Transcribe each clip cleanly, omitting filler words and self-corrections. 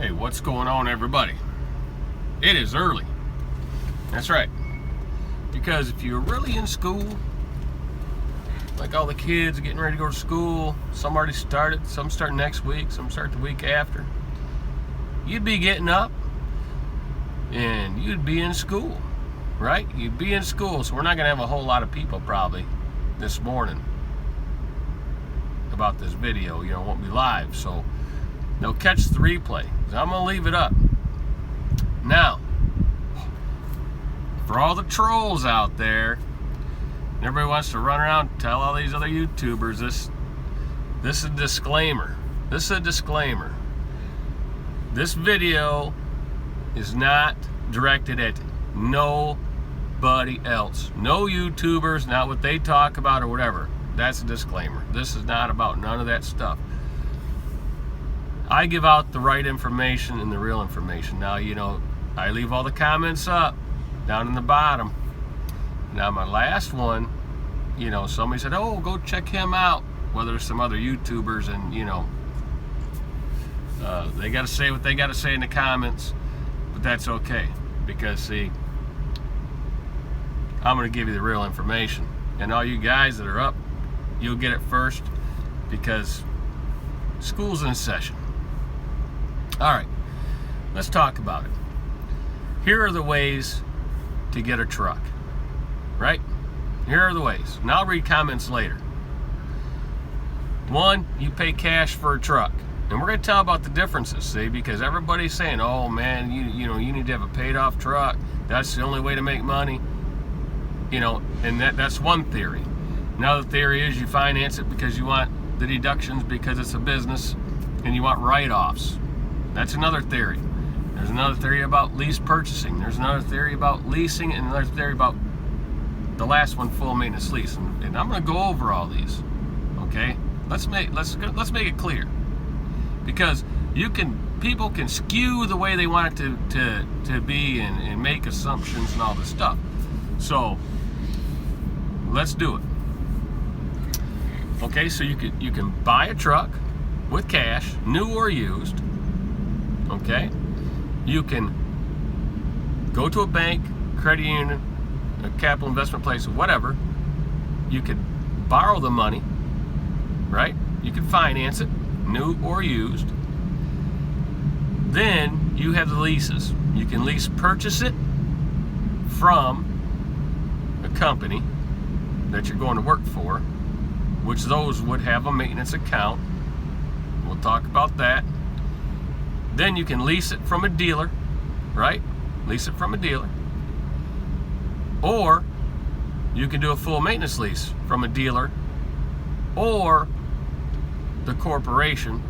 Hey, what's going on, everybody? It is early. That's right. Because if you're really in school, like all the kids getting ready to go to school, some already started, some start next week, some start the week after, you'd be getting up and you'd be in school, right? You'd be in school, so we're not going to have a whole lot of people probably this morning about this video. It won't be live, so they'll catch the replay. So I'm going to leave it up. Now, for all the trolls out there, and everybody wants to run around and tell all these other YouTubers, this is a disclaimer. This is a disclaimer. This video is not directed at nobody else. No YouTubers, not what they talk about or whatever. That's a disclaimer. This is not about none of that stuff. I give out the right information and the real information. Now, I leave all the comments up down in the bottom. Now, my last one, somebody said, oh, go check him out. Well, there's some other YouTubers, and, they got to say what they got to say in the comments. But that's okay. Because, see, I'm going to give you the real information. And all you guys that are up, you'll get it first, because school's in session. All right, let's talk about it. Here are the ways to get a truck, right? Here are the ways. And I'll read comments later. One, you pay cash for a truck. And we're going to tell about the differences, see, because everybody's saying, oh man, you need to have a paid off truck. That's the only way to make money. And that's one theory. Another theory is you finance it because you want the deductions because it's a business and you want write-offs. That's another theory. There's another theory about lease purchasing. There's another theory about leasing, and another theory about the last one, full maintenance lease. And I'm going to go over all these. Okay? Let's make it clear, because people can skew the way they want it to be and make assumptions and all this stuff. So let's do it. Okay, so you can buy a truck with cash, new or used. Okay, you can go to a bank, credit union, a capital investment place, whatever. You could borrow the money, right? You can finance it, new or used. Then you have the leases. You can lease purchase it from a company that you're going to work for, which those would have a maintenance account. We'll talk about that. Then you can lease it from a dealer, right? Lease it from a dealer. Or you can do a full maintenance lease from a dealer or the corporation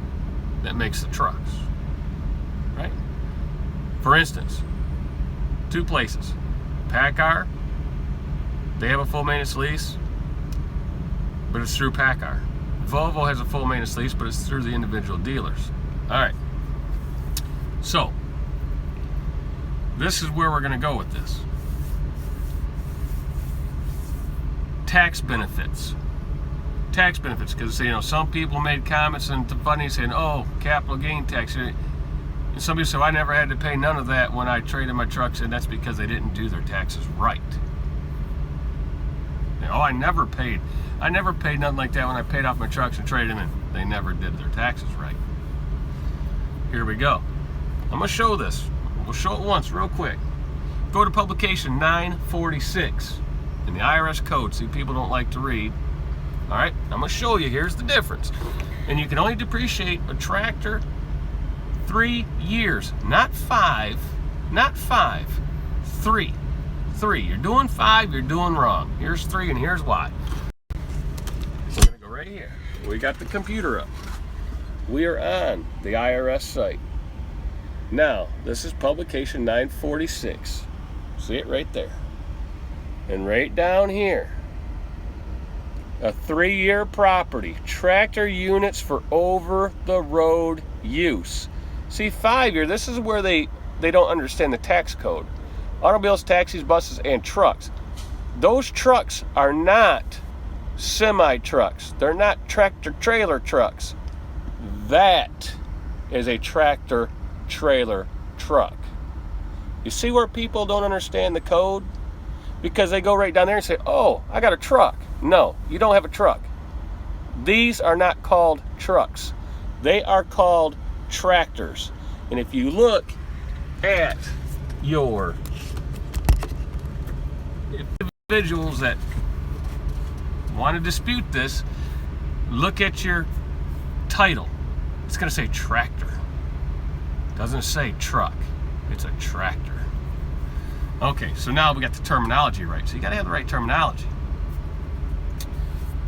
that makes the trucks, right? For instance, two places. PACCAR, they have a full maintenance lease, but it's through PACCAR. Volvo has a full maintenance lease, but it's through the individual dealers. All right. So, this is where we're going to go with this. Tax benefits. Tax benefits, because some people made comments and it's funny saying, oh, capital gain tax. And somebody said, I never had to pay none of that when I traded my trucks, and that's because they didn't do their taxes right. I never paid nothing like that when I paid off my trucks and traded them in. They never did their taxes right. Here we go. I'm going to show this. We'll show it once real quick. Go to publication 946 in the IRS code. See, people don't like to read. All right, I'm going to show you. Here's the difference. And you can only depreciate a tractor 3 years, not 5, 3. You're doing 5, you're doing wrong. Here's 3, and here's why. So we're going to go right here. We got the computer up. We are on the IRS site. Now, this is publication 946. See it right there. And right down here, a 3-year property, tractor units for over-the-road use. See, 5-year, this is where they don't understand the tax code. Automobiles, taxis, buses, and trucks. Those trucks are not semi-trucks. They're not tractor-trailer trucks. That is a tractor trailer truck. You see where people don't understand the code? Because they go right down there and say, oh, I got a truck. No, you don't have a truck. These are not called trucks. They are called tractors. And if you look at your individuals that want to dispute this, look at your title. It's going to say tractor. It doesn't say truck. It's a tractor. Okay, so now we got the terminology right. So you got to have the right terminology.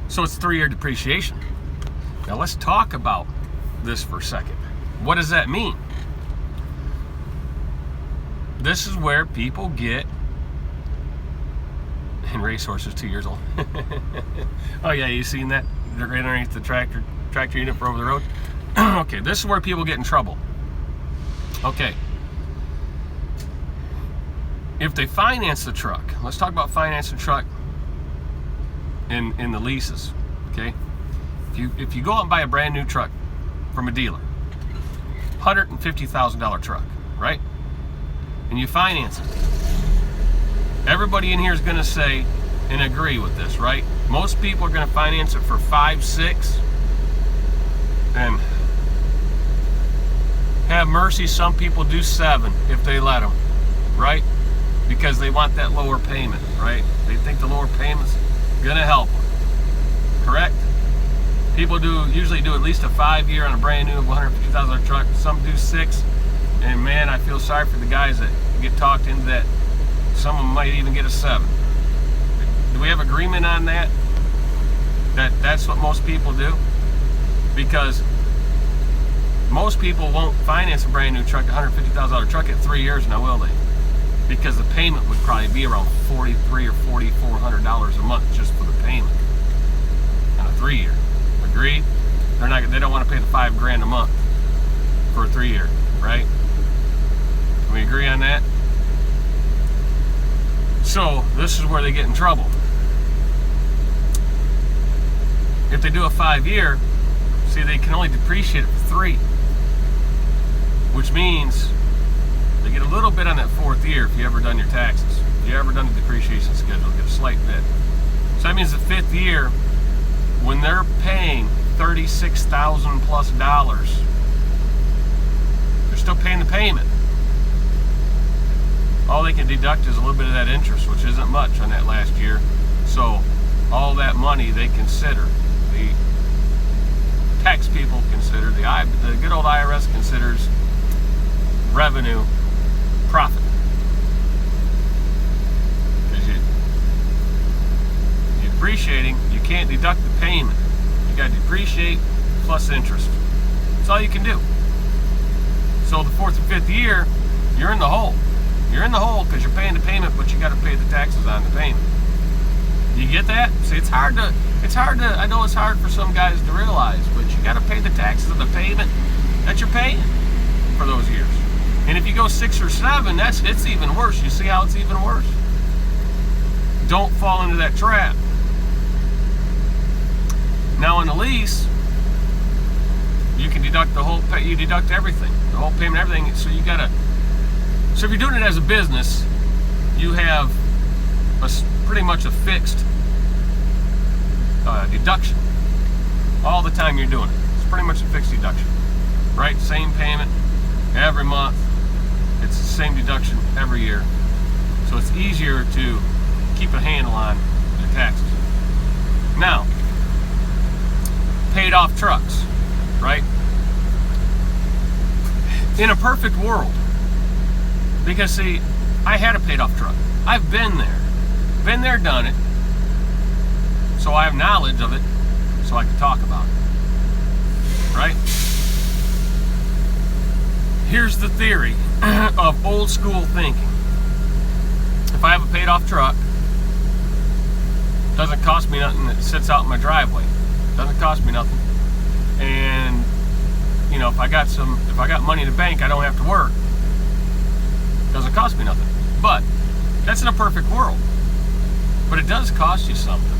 So it's 3-year depreciation. Now let's talk about this for a second. What does that mean? This is where people get, and racehorses 2 years old. Oh yeah, you seen that? They're right underneath the tractor unit for over the road. Okay, this is where people get in trouble. Okay. If they finance the truck, let's talk about financing the truck in the leases, okay? If you go out and buy a brand new truck from a dealer, $150,000 truck, right? And you finance it. Everybody in here is going to say and agree with this, right? Most people are going to finance it for 5, 6, and have mercy, some people do 7 if they let them, right? Because they want that lower payment, right? They think the lower payment's gonna help them, correct? People usually do at least a 5-year on a brand new $150,000 truck. Some do 6, and man, I feel sorry for the guys that get talked into that. Some of them might even get a 7. Do we have agreement on that? That's what most people do? Because most people won't finance a brand new truck, a $150,000 truck at 3 years, now will they? Because the payment would probably be around $4,300 or $4,400 a month just for the payment on a 3-year. Agreed? They don't want to pay the $5,000 a month for a 3-year, right? Can we agree on that? So this is where they get in trouble. If they do a 5-year, see, they can only depreciate it for 3, which means they get a little bit on that 4th year if you ever done your taxes. If you ever done the depreciation schedule, get a slight bit. So that means the 5th year, when they're paying $36,000 plus, they're still paying the payment. All they can deduct is a little bit of that interest, which isn't much on that last year. So all that money they consider, the tax people consider, the good old IRS considers revenue profit. Because you're depreciating, you can't deduct the payment. You got to depreciate plus interest. That's all you can do. So the 4th or 5th year, you're in the hole. You're in the hole because you're paying the payment, but you got to pay the taxes on the payment. You get that? See, it's hard to, I know it's hard for some guys to realize, but you got to pay the taxes of the payment that you're paying for those years. And if you go 6 or 7, it's even worse. You see how it's even worse? Don't fall into that trap. Now in the lease, you can deduct you deduct everything, the whole payment, everything. So so if you're doing it as a business, you have pretty much a fixed deduction all the time you're doing it. It's pretty much a fixed deduction, right? Same payment every month. It's the same deduction every year. So it's easier to keep a handle on the taxes. Now, paid off trucks, right? In a perfect world, because see, I had a paid off truck. I've been there, done it. So I have knowledge of it, so I can talk about it, right? Here's the theory of old school thinking. If I have a paid off truck, it doesn't cost me nothing, it sits out in my driveway. It doesn't cost me nothing. And you know, if I got money in the bank, I don't have to work. It doesn't cost me nothing. But that's in a perfect world. But it does cost you something.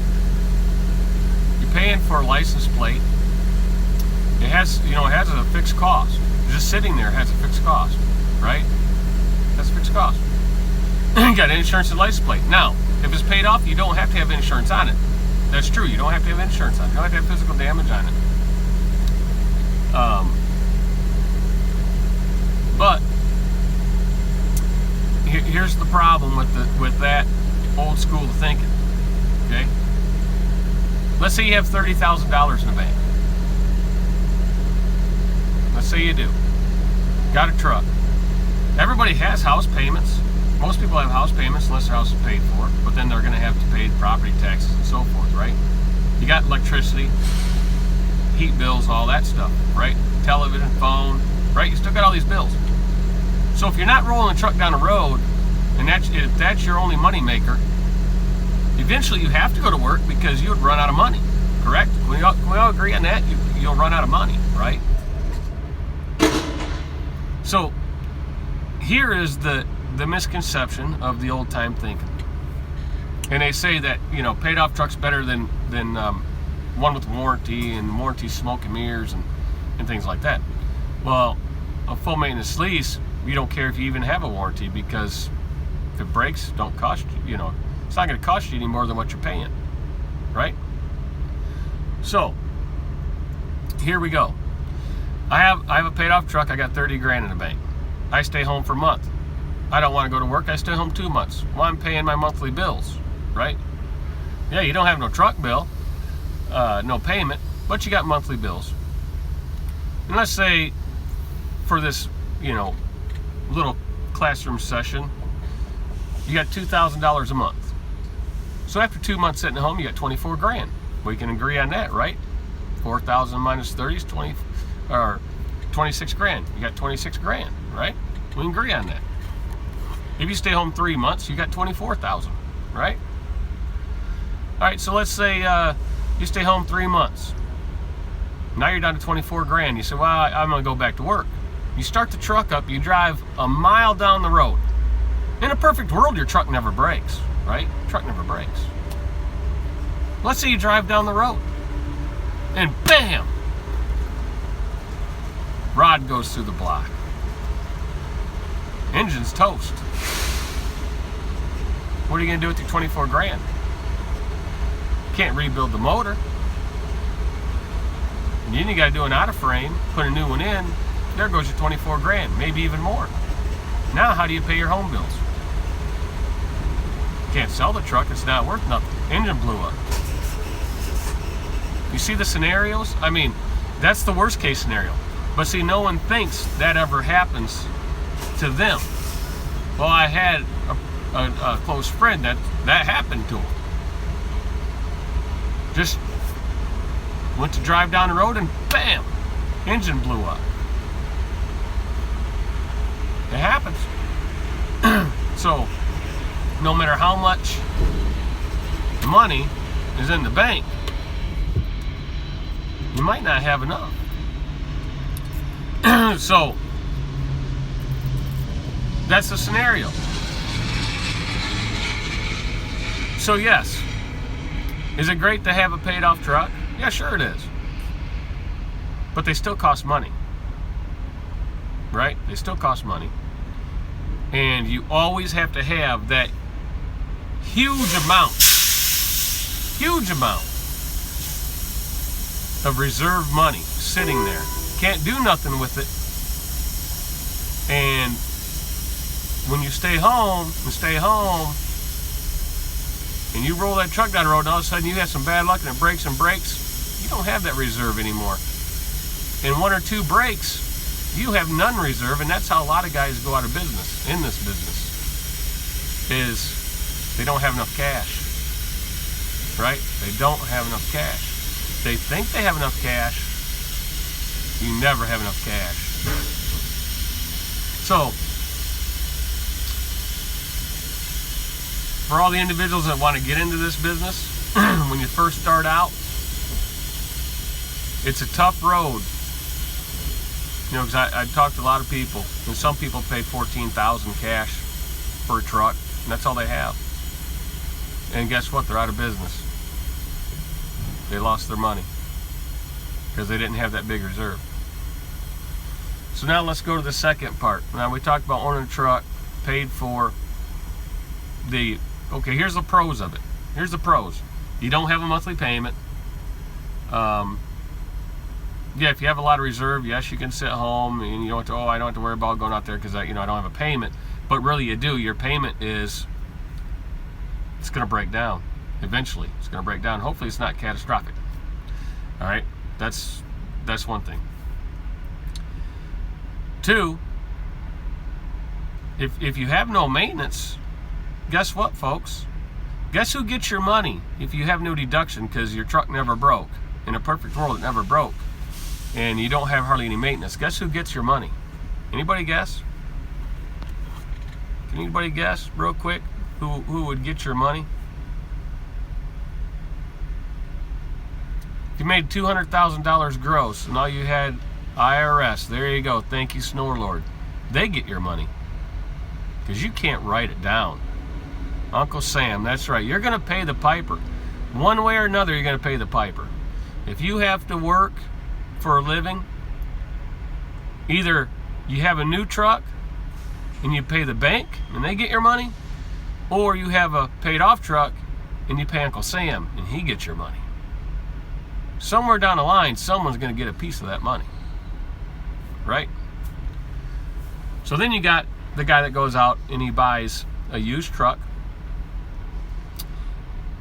You're paying for a license plate. It has a fixed cost. just sitting there has a fixed cost, right? That's a fixed cost. You got insurance and license plate. Now, if it's paid off, you don't have to have insurance on it. That's true. You don't have to have insurance on it. You don't have to have physical damage on it. But here's the problem with that old school thinking. Okay. Let's say you have $30,000 in the bank. Let's say you do. Got a truck. Everybody has house payments. Most people have house payments unless their house is paid for, but then they're going to have to pay property taxes and so forth, right? You got electricity, heat bills, all that stuff, right? Television, phone, right? You still got all these bills. So if you're not rolling a truck down the road, and if that's your only money maker, eventually you have to go to work because you would run out of money, correct? Can we all agree on that? You'll run out of money, right? So here is the misconception of the old time thinking. And they say that, paid off truck's better than one with warranty, and warranty smoke and mirrors and things like that. Well, a full maintenance lease, you don't care if you even have a warranty, because if it breaks, don't cost you, it's not going to cost you any more than what you're paying, right? So here we go. I have a paid off truck. I got 30 grand in the bank. I stay home for a month. I don't want to go to work. I stay home 2 months. Well, I'm paying my monthly bills, right? Yeah, you don't have no truck bill, no payment, but you got monthly bills. And let's say for this, little classroom session, you got $2,000 a month. So after 2 months sitting at home, you got 24 grand. We can agree on that, right? 4,000 minus 30 is 26 grand. You got 26 grand, right? We can agree on that. If you stay home 3 months, you got 24,000, right? All right, so let's say you stay home 3 months. Now you're down to 24 grand. You say, well, I'm going to go back to work. You start the truck up, you drive a mile down the road. In a perfect world, your truck never breaks, right? Truck never breaks. Let's say you drive down the road, and bam! Rod goes through the block. Engine's toast. What are you going to do with your 24 grand? Can't rebuild the motor. And then you got to do an out of frame, put a new one in. There goes your 24 grand, maybe even more. Now how do you pay your home bills? Can't sell the truck, it's not worth nothing. Engine blew up. You see the scenarios? I mean, that's the worst case scenario. But see, no one thinks that ever happens to them. Well, I had a close friend that happened to him. Just went to drive down the road and bam, engine blew up. It happens. So, no matter how much money is in the bank, you might not have enough. So, that's the scenario. So yes, is it great to have a paid off truck? Yeah, sure it is. But they still cost money. Right? They still cost money. And you always have to have that huge amount of reserve money sitting there. Can't do nothing with it. And when you stay home, and you roll that truck down the road, and all of a sudden you have some bad luck and it breaks, you don't have that reserve anymore. In 1 or 2 breaks, you have none reserve, and that's how a lot of guys go out of business in this business, is they don't have enough cash, right? They don't have enough cash. They think they have enough cash. You never have enough cash. So, for all the individuals that want to get into this business, when you first start out, it's a tough road. Because I talked to a lot of people, and some people pay $14,000 cash for a truck, and that's all they have. And guess what? They're out of business. They lost their money because they didn't have that big reserve. So now let's go to the second part. Now we talked about owning a truck, paid for. Okay, here's the pros of it. Here's the pros. You don't have a monthly payment. Yeah, if you have a lot of reserve, yes, you can sit home and you don't have to, I don't have to worry about going out there because I don't have a payment. But really you do. Your payment it's going to break down. Eventually, it's going to break down. Hopefully it's not catastrophic. All right, that's one thing. Two, if you have no maintenance, guess what, folks? Guess who gets your money if you have no deduction because your truck never broke? In a perfect world, it never broke. And you don't have hardly any maintenance. Guess who gets your money? Anybody guess? Can anybody guess real quick who would get your money? If you made $200,000 gross and all you had IRS, there you go. Thank you, Snorlord. They get your money because you can't write it down. Uncle Sam, that's right. You're going to pay the piper. One way or another, you're going to pay the piper. If you have to work for a living, either you have a new truck and you pay the bank and they get your money, or you have a paid off truck and you pay Uncle Sam and he gets your money. Somewhere down the line, someone's going to get a piece of that money, right? So then you got the guy that goes out and he buys a used truck,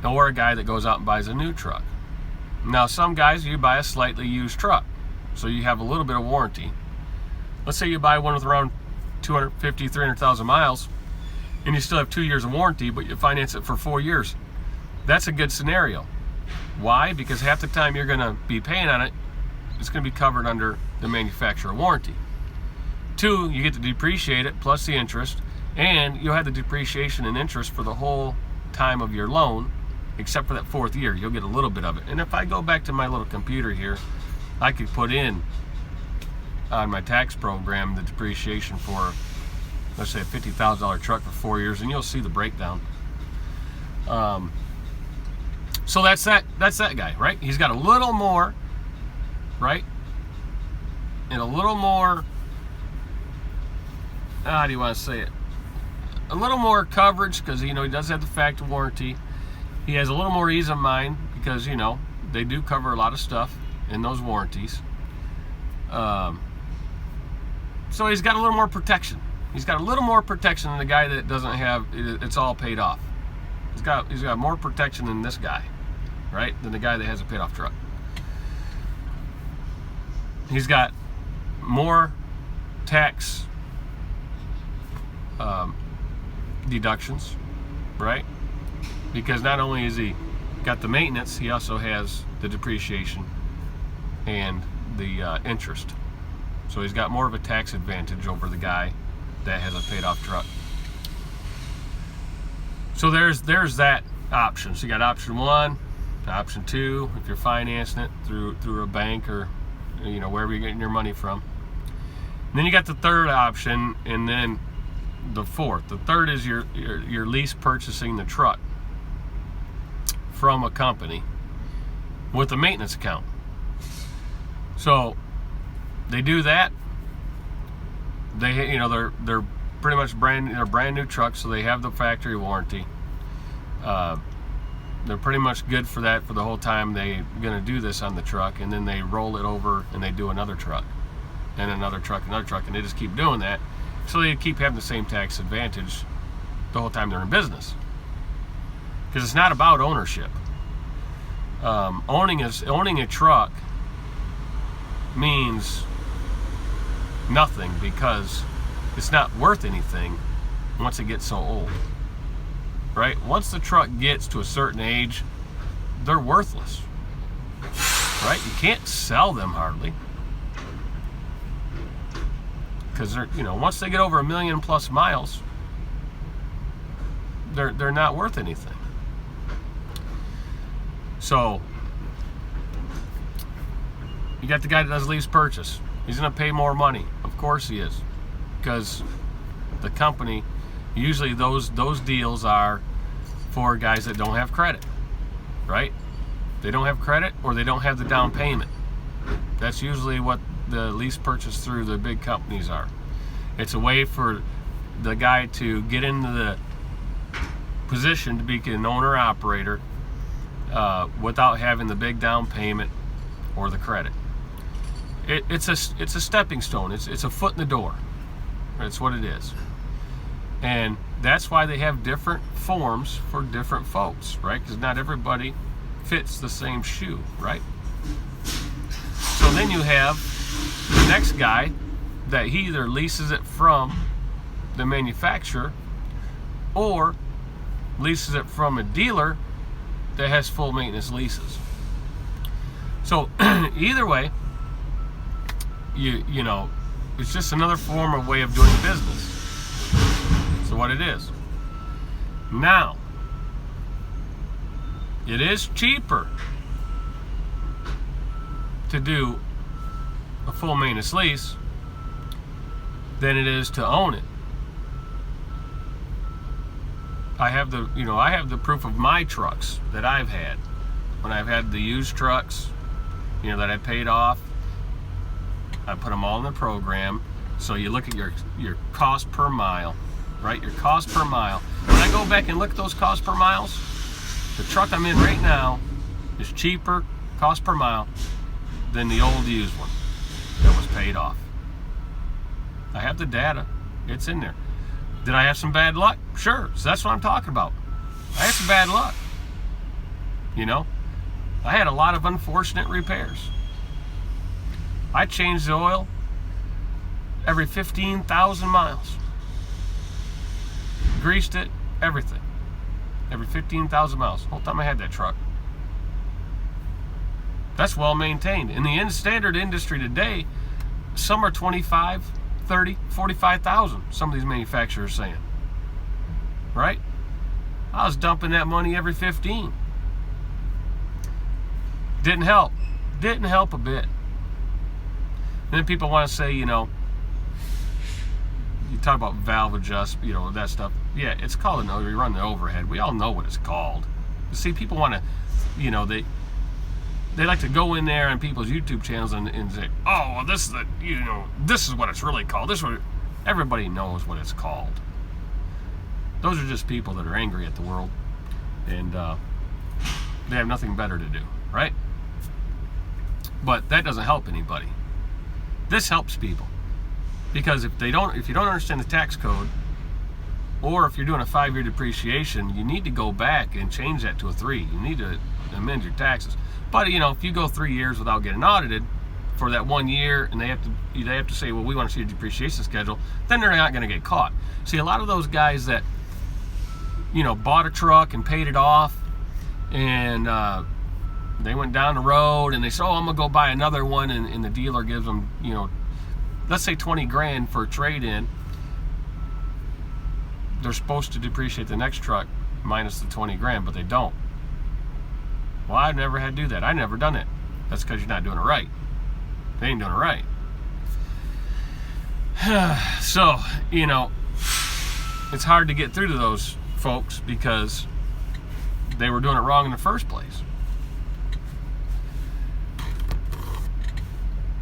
or a guy that goes out and buys a new truck. Now, some guys, you buy a slightly used truck, so you have a little bit of warranty. Let's say you buy one with around 250, 300,000 miles, and you still have 2 years of warranty, but you finance it for 4 years. That's a good scenario. Why? Because half the time you're going to be paying on it, it's going to be covered under the manufacturer warranty. Two, you get to depreciate it plus the interest, and you'll have the depreciation and interest for the whole time of your loan, except for that 4th year. You'll get a little bit of it. And if I go back to my little computer here, I could put in on my tax program the depreciation for, let's say, a $50,000 truck for 4 years, and you'll see the breakdown. So that's that guy, right? He's got a little more, right? And a little more, how do you want to say it? A little more coverage because, he does have the factory warranty. He has a little more ease of mind because, they do cover a lot of stuff in those warranties. So he's got a little more protection. He's got a little more protection than the guy that doesn't have, it's all paid off. He's got more protection than this guy, right? Than the guy that has a paid off truck. He's got more tax deductions, right? Because not only has he got the maintenance, he also has the depreciation and the interest. So he's got more of a tax advantage over the guy that has a paid off truck. So there's that option. So you got option 1, option 2, if you're financing it through a bank or wherever you're getting your money from. And then you got the third option, and then the fourth. The third is your lease purchasing the truck from a company with a maintenance account. So they do that. They're pretty much brand new trucks, so they have the factory warranty. They're pretty much good for that for the whole time they're going to do this on the truck, and then they roll it over and they do another truck and another truck, and they just keep doing that. So they keep having the same tax advantage the whole time they're in business. Because it's not about ownership. Owning a truck means nothing because it's not worth anything once it gets so old. Right? Once the truck gets to a certain age, they're worthless. Right? You can't sell them hardly. Because once they get over 1 million plus miles, they're not worth anything. So you got the guy that does lease purchase. He's going to pay more money. Of course he is, because the company, usually those deals are for guys that don't have credit, right? They don't have credit, or they don't have the down payment. That's usually what the lease purchase through the big companies are. It's a way for the guy to get into the position to be an owner-operator without having the big down payment or the credit. It's a stepping stone. It's a foot in the door. That's what it is. And that's why they have different forms for different folks, right? Because not everybody fits the same shoe, right? So then you have the next guy that he either leases it from the manufacturer or leases it from a dealer that has full maintenance leases. So either way, you know, it's just another form of way of doing business. So what it is. Now, it is cheaper to do a full maintenance lease than it is to own it. I have the proof of my trucks that I've had. When I've had the used trucks, that I paid off, I put them all in the program. So you look at your cost per mile, right? Your cost per mile. When I go back and look at those cost per miles, the truck I'm in right now is cheaper cost per mile than the old used one that was paid off. I have the data. It's in there. Did I have some bad luck? Sure. So that's what I'm talking about. I had some bad luck. I had a lot of unfortunate repairs. I changed the oil every 15,000 miles. Greased it, everything. Every 15,000 miles. Whole time I had that truck. That's well maintained. In the standard industry today, some are 25, 30, 45,000. Some of these manufacturers are saying. Right? I was dumping that money every 15. Didn't help. Didn't help a bit. Then people want to say, you talk about valve adjust, that stuff. Yeah, it's called we run the overhead. We all know what it's called. You see, people want to, they like to go in there on people's YouTube channels and say, oh, well, this is this is what it's really called. Everybody knows what it's called. Those are just people that are angry at the world, and they have nothing better to do, right? But that doesn't help anybody. This helps people, because if you don't understand the tax code, or if you're doing a 5-year depreciation, you need to go back and change that to a 3. You need to amend your taxes. But if you go 3 years without getting audited for that 1 year, and they have to say, well, we want to see a depreciation schedule, then they're not going to get caught. See, a lot of those guys that bought a truck and paid it off, and they went down the road and they said, oh, I'm gonna go buy another one, and the dealer gives them, let's say 20 grand for a trade-in. They're supposed to depreciate the next truck minus the 20 grand, but they don't. Well, I've never had to do that. I've never done it. That's because you're not doing it right. They ain't doing it right. So, it's hard to get through to those folks because they were doing it wrong in the first place.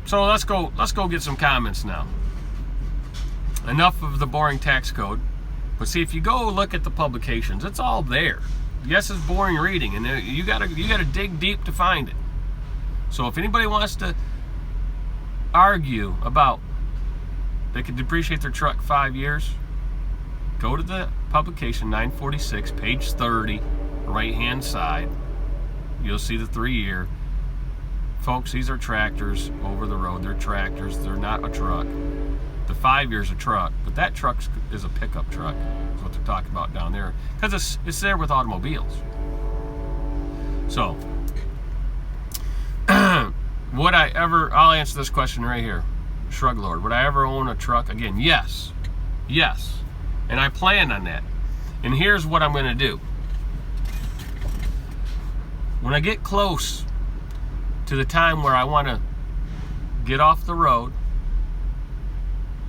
So let's go get some comments now. Enough of the boring tax code. But see, if you go look at the publications, it's all there. Yes, it's boring reading, and you gotta dig deep to find it. So if anybody wants to argue about they could depreciate their truck 5 years, go to the publication 946, page 30, right hand side. You'll see the 3-year. Folks, these are tractors over the road. They're tractors. They're not a truck. The 5 years a truck, but that truck is a pickup truck. That's what they're talking about down there, because it's there with automobiles. So, I'll answer this question right here. Shrug Lord, would I ever own a truck again? Yes. Yes. And I plan on that. And here's what I'm going to do. When I get close to the time where I want to get off the road,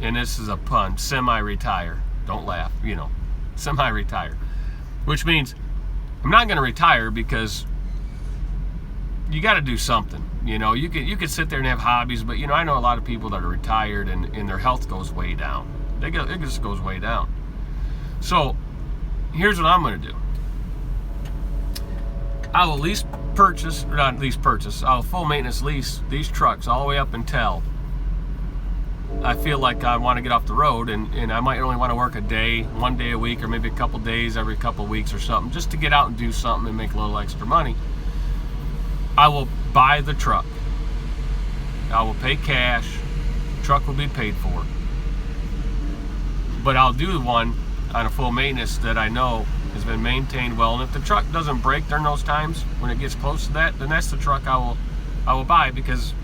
and this is a pun, semi-retire. Don't laugh, semi-retire. Which means I'm not going to retire because, you got to do something. You know, you could sit there and have hobbies, but you know, I know a lot of people that are retired and their health goes way down. It just goes way down. So here's what I'm going to do. I will I'll full maintenance lease these trucks all the way up until I feel like I want to get off the road, and I might only want to work one day a week, or maybe a couple days every couple of weeks or something, just to get out and do something and make a little extra money. I will buy the truck. I will pay cash. Truck will be paid for. But I'll do one on a full maintenance that I know has been maintained well. And if the truck doesn't break during those times, when it gets close to that, then that's the truck I will buy, because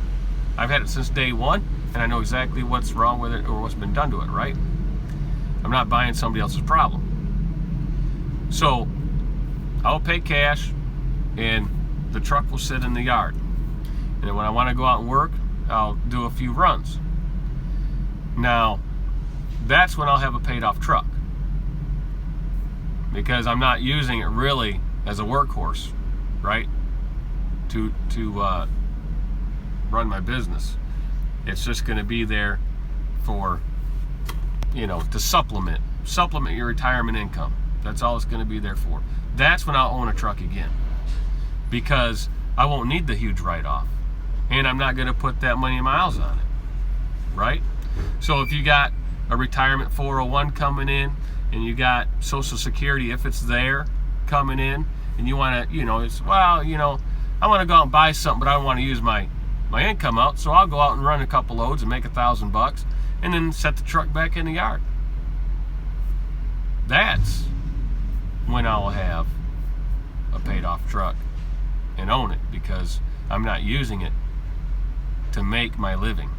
I've had it since day one, and I know exactly what's wrong with it or what's been done to it, right? I'm not buying somebody else's problem. So I'll pay cash, and the truck will sit in the yard. And then when I want to go out and work, I'll do a few runs. Now, that's when I'll have a paid off truck, because I'm not using it really as a workhorse, right? To run my business. It's just going to be there for, you know, to supplement your retirement income. That's all it's going to be there for. That's when I'll own a truck again, because I won't need the huge write-off, and I'm not going to put that many miles on it, right? So if you got a retirement 401 coming in, and you got Social Security, if it's there, coming in, and you want to, you know, I want to go out and buy something, but I don't want to use my income out, so I'll go out and run a couple loads and make $1,000, and then set the truck back in the yard. That's when I'll have a paid off truck and own it, because I'm not using it to make my living.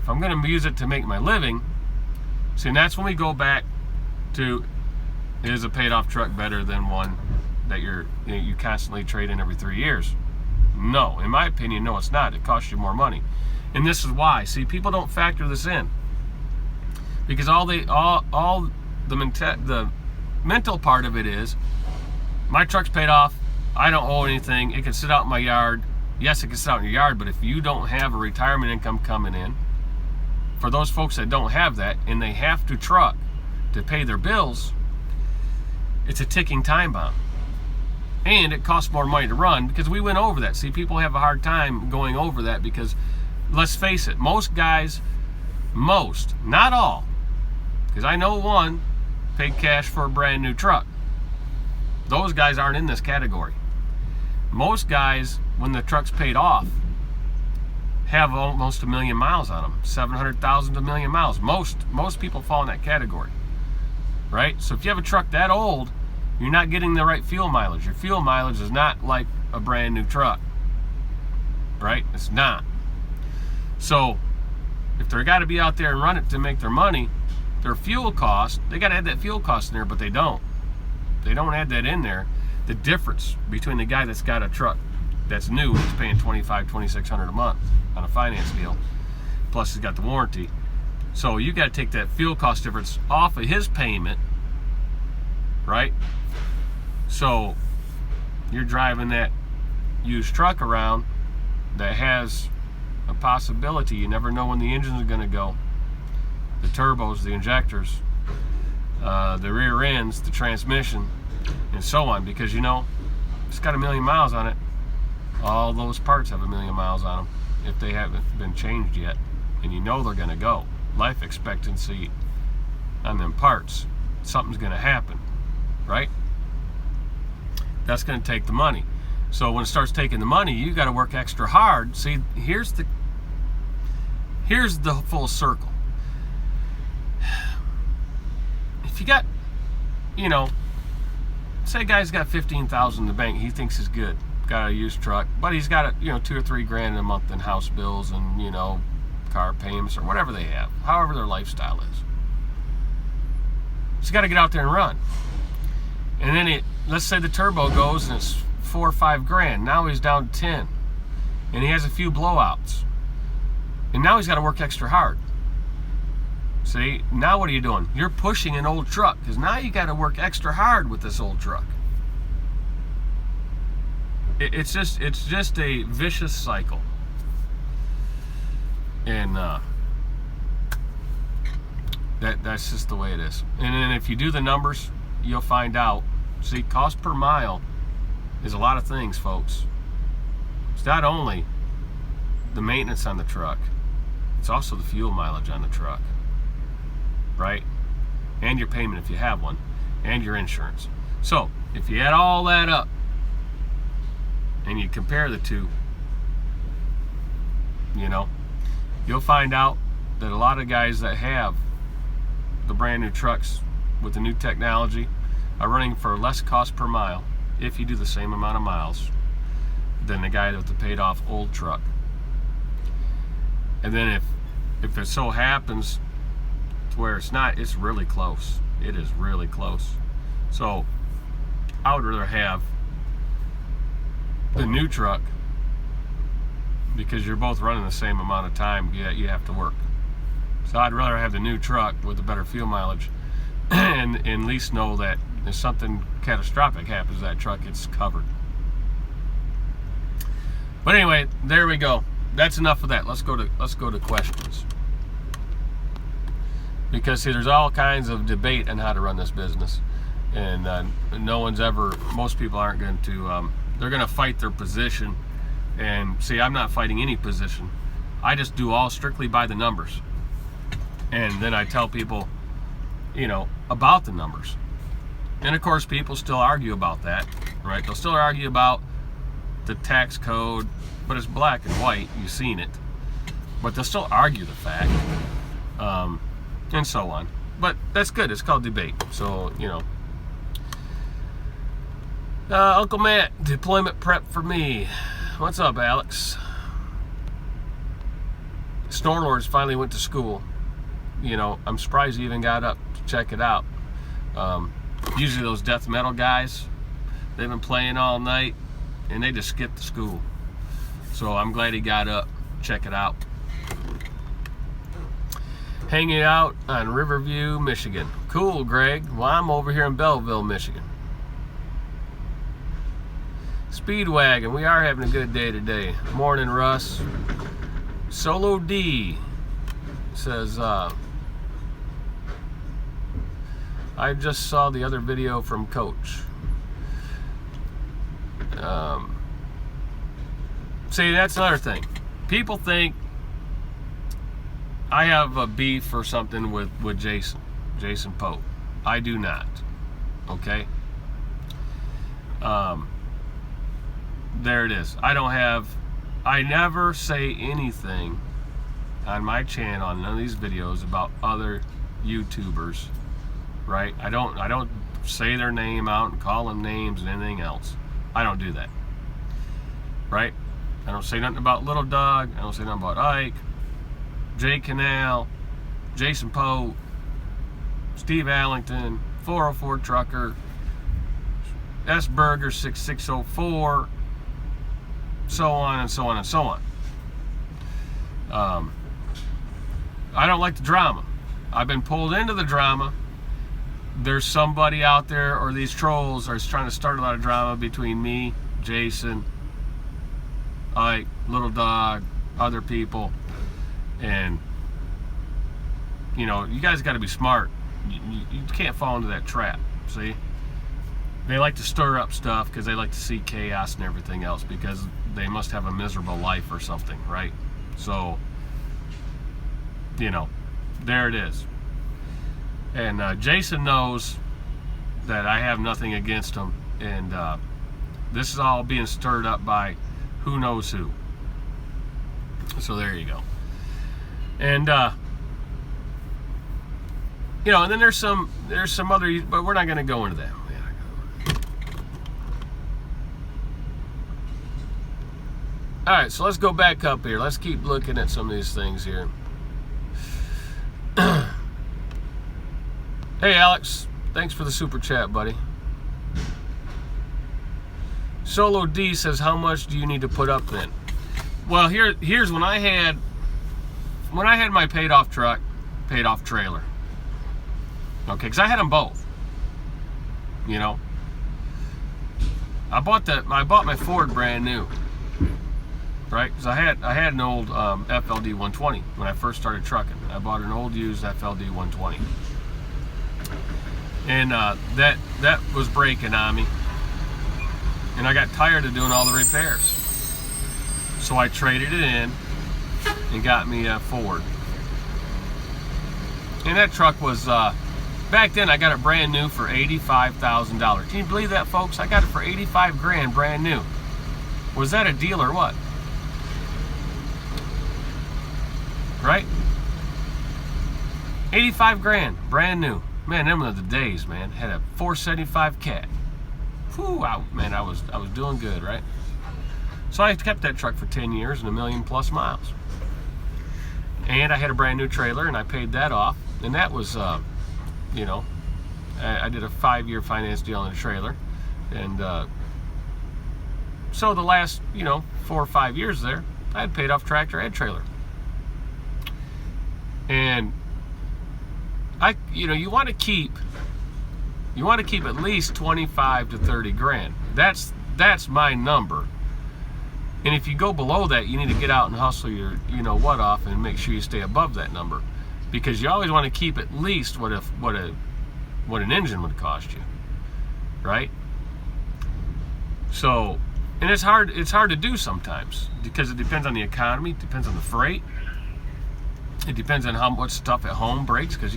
If I'm going to use it to make my living, see, and that's when we go back to, is a paid off truck better than one that you constantly trade in every 3 years? No, in my opinion, no, it's not. It costs you more money. And this is why. See, people don't factor this in, because all the mental part of it is, my truck's paid off, I don't owe anything, it can sit out in my yard. Yes, it can sit out in your yard, but if you don't have a retirement income coming in, for those folks that don't have that, and they have to truck to pay their bills, it's a ticking time bomb. And it costs more money to run, because we went over that. See, people have a hard time going over that, because let's face it, most guys, not all, because I know one paid cash for a brand new truck. Those guys aren't in this category. Most guys, when the truck's paid off, have almost 1 million miles on them, 700,000 to 1 million miles. Most people fall in that category, right? So if you have a truck that old, you're not getting the right fuel mileage. Your fuel mileage is not like a brand new truck, right? It's not. So if they're got to be out there and run it to make their money, their fuel cost, they got to add that fuel cost in there, but they don't. They don't add that in there. The difference between the guy that's got a truck that's new, he's paying $2,600 a month on a finance deal, plus he's got the warranty. So you got to take that fuel cost difference off of his payment, right? So you're driving that used truck around that has a possibility. You never know when the engine's going to go. The turbos, the injectors, the rear ends, the transmission, and so on, because it's got 1 million miles on it. All those parts have 1 million miles on them if they haven't been changed yet, and they're going to go. Life expectancy on them parts, something's going to happen, right? That's going to take the money. So when it starts taking the money, you got to work extra hard. See, here's the full circle. If you got, say a guy's got $15,000 in the bank, he thinks he's good, got a used truck, but he's got $2,000 or $3,000 a month in house bills and car payments or whatever they have, however their lifestyle is. He's got to get out there and run. And then let's say the turbo goes and it's $4,000 or $5,000. Now he's down to 10, and he has a few blowouts, and now he's got to work extra hard. See, now what are you doing? You're pushing an old truck, because now you got to work extra hard with this old truck. it's just a vicious cycle. And that's just the way it is. And then if you do the numbers, you'll find out. See, cost per mile is a lot of things, folks. It's not only the maintenance on the truck, it's also the fuel mileage on the truck, right? And your payment if you have one, and your insurance. So if you add all that up and you compare the two, you know, you'll find out that a lot of guys that have the brand new trucks with the new technology are running for less cost per mile if you do the same amount of miles than the guy with the paid off old truck. And then if it so happens to where it's not, it's really close. It is really close. So I would rather have the new truck, because you're both running the same amount of time you have to work. So I'd rather have the new truck with the better fuel mileage and at least know that if something catastrophic happens to that truck, it's covered. But anyway, there we go. That's enough of that. Let's go to questions. Because see, there's all kinds of debate on how to run this business, and most people aren't going to. They're going to fight their position, and see, I'm not fighting any position. I just do all strictly by the numbers, and then I tell people, about the numbers. And of course, people still argue about that, right? They'll still argue about the tax code, but it's black and white. You've seen it, but they'll still argue the fact, and so on. But that's good. It's called debate. So Uncle Matt, deployment prep for me. What's up, Alex? Snorlords finally went to school. I'm surprised he even got up to check it out. Usually those death metal guys, they've been playing all night and they just skipped to school. So I'm glad he got up, check it out. Hanging out on Riverview, Michigan. Cool, Greg. Well, I'm over here in Belleville, Michigan. Speedwagon, we are having a good day today. Morning, Russ. Solo D says, I just saw the other video from Coach. See, that's another thing. People think I have a beef or something with Jason Pope. I do not. Okay? There it is. I never say anything on my channel, on none of these videos, about other YouTubers, right? I don't say their name out and call them names and anything else. I don't do that, right? I don't say nothing about Little Dog. I don't say nothing about Ike, Jay Canal, Jason Pope, Steve Allington, 404 Trucker, S Burger 6604, so on and so on and so on. I don't like the drama. I've been pulled into the drama. There's somebody out there, or these trolls are trying to start a lot of drama between me, Jason, Ike, Little Dog, other people, and you guys got to be smart. You can't fall into that trap. See, they like to stir up stuff because they like to see chaos and everything else, because they must have a miserable life or something, right? So there it is. And Jason knows that I have nothing against him, and this is all being stirred up by who knows who. So there you go. And and then there's some other, but we're not going to go into that. All right, so let's go back up here. Let's keep looking at some of these things here. Hey, Alex. Thanks for the super chat, buddy. Solo D says, how much do you need to put up then? Well, here's when I had my paid off truck, paid off trailer. Okay, because I had them both. I bought my Ford brand new, right? Because I had an old FLD 120 when I first started trucking. I bought an old used FLD 120, and that was breaking on me, and I got tired of doing all the repairs, so I traded it in and got me a Ford. And that truck was back then I got it brand new for $85,000. Can you believe that, folks? I got it for 85 grand brand new. Was that a deal or what? Right? 85 grand brand new. Man, them were the days, man. Had a 475 cat. Whew, man, I was doing good, right? So I kept that truck for 10 years and 1,000,000+ miles. And I had a brand new trailer, and I paid that off. And that was, you know, I did a 5-year finance deal on a trailer. And so the last, 4 or 5 years there, I had paid off tractor and trailer. And you want to keep at least 25 to 30 grand. That's my number. And if you go below that, you need to get out and hustle your off and make sure you stay above that number, because you always want to keep at least what an engine would cost you, right? So, and it's hard to do sometimes, because it depends on the economy, it depends on the freight, it depends on how much stuff at home breaks, because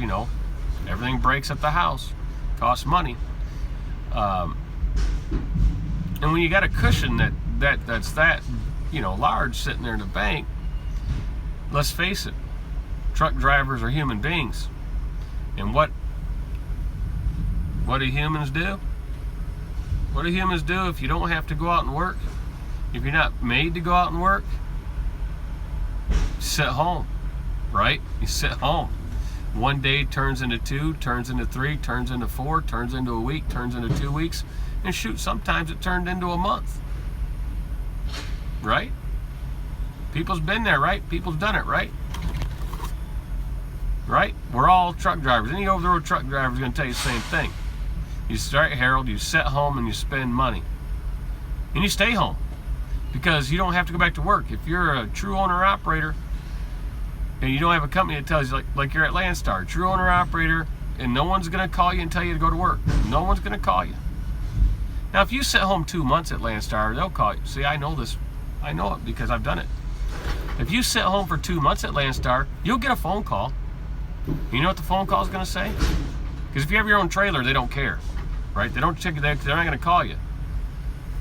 everything breaks at the house, costs money. And when you got a cushion that's large sitting there in the bank, let's face it, truck drivers are human beings. And what do humans do? What do humans do if you don't have to go out and work? If you're not made to go out and work, sit home, right? You sit home. One day turns into 2, turns into 3, turns into 4, turns into a week, turns into 2 weeks, and shoot, sometimes it turned into a month. Right? People's been there, right? People's done it, right? Right? We're all truck drivers. Any over-the-road truck driver is going to tell you the same thing. You start, Harold, you sit home and you spend money. And you stay home, because you don't have to go back to work. If you're a true owner-operator and you don't have a company that tells you, like you're at Landstar, true owner-operator, and no one's going to call you and tell you to go to work. No one's going to call you. Now, if you sit home 2 months at Landstar, they'll call you. See, I know this. I know it because I've done it. If you sit home for 2 months at Landstar, you'll get a phone call. You know what the phone call is going to say? Because if you have your own trailer, they don't care, right? They don't check you there. They're not going to call you.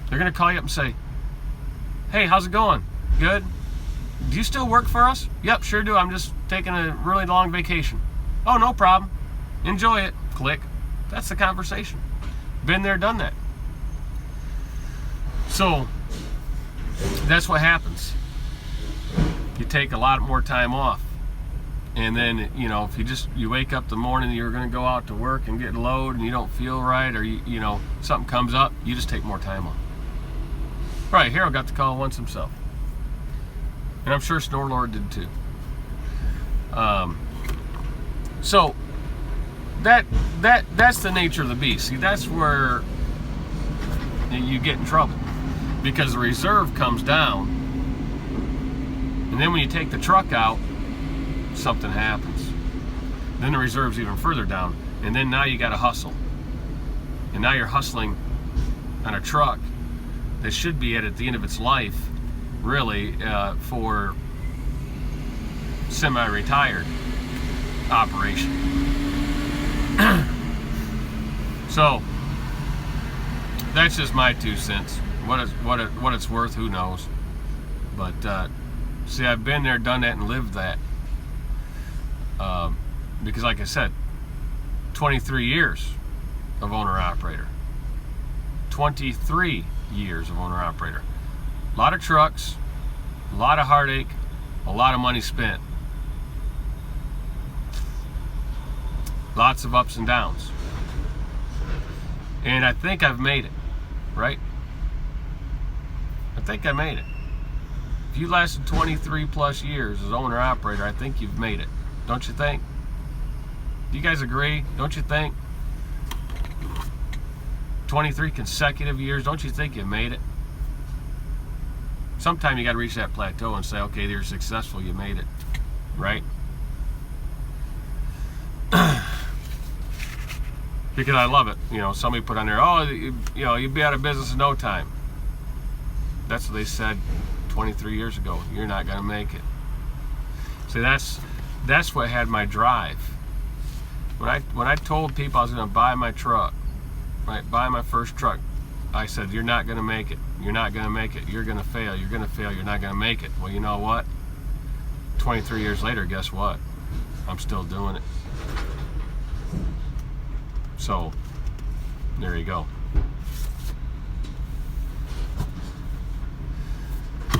They're going to call you up and say, "Hey, how's it going? Good? Do you still work for us?" "Yep, sure do. I'm just taking a really long vacation." "Oh, no problem. Enjoy it." Click. That's the conversation. Been there, done that. So that's what happens. You take a lot more time off, and then if you wake up the morning, you're going to go out to work and get a load, and you don't feel right, or something comes up, you just take more time off. Right, Harold got the call once himself, and I'm sure Snorlord did too. So that's the nature of the beast. See, that's where you get in trouble, because the reserve comes down, and then when you take the truck out, something happens. Then the reserve's even further down, and then now you got to hustle, and now you're hustling on a truck that should be at the end of its life, really, for semi-retired operation. So that's just my 2 cents. What it's worth, who knows? But see, I've been there, done that, and lived that. Because, like I said, 23 years of owner-operator. 23 years of owner-operator. A lot of trucks, a lot of heartache, a lot of money spent. Lots of ups and downs. And I think I've made it, right? I think I made it. If you lasted 23 plus years as owner-operator, I think you've made it. Don't you think? Do you guys agree? Don't you think? 23 consecutive years, don't you think you made it? Sometime you got to reach that plateau and say, okay, you're successful, you made it, right? Because I love it. You know, somebody put on there, oh, you'd be out of business in no time. That's what they said 23 years ago. You're not going to make it. See, that's what had my drive. When I told people I was going to buy my truck, right, buy my first truck, I said, you're not going to make it. You're not going to make it. You're going to fail. You're going to fail. You're not going to make it. Well, you know what? 23 years later, guess what? I'm still doing it. So, there you go.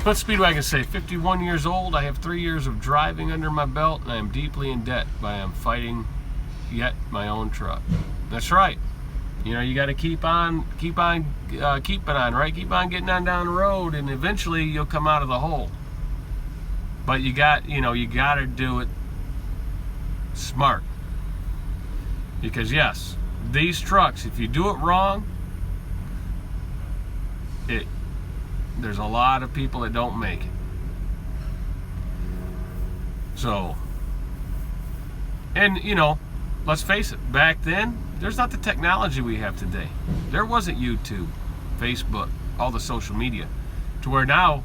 But Speedwagon say, 51 years old, I have 3 years of driving under my belt, and I am deeply in debt, but I am fighting yet my own truck. That's right. You know, you got to keep on keeping on, right? Keep on getting on down the road, and eventually you'll come out of the hole. But you got to do it smart. Because yes, these trucks, if you do it wrong, there's a lot of people that don't make it. So, and you know, let's face it, back then, there's not the technology we have today. There wasn't YouTube, Facebook, all the social media, to where now,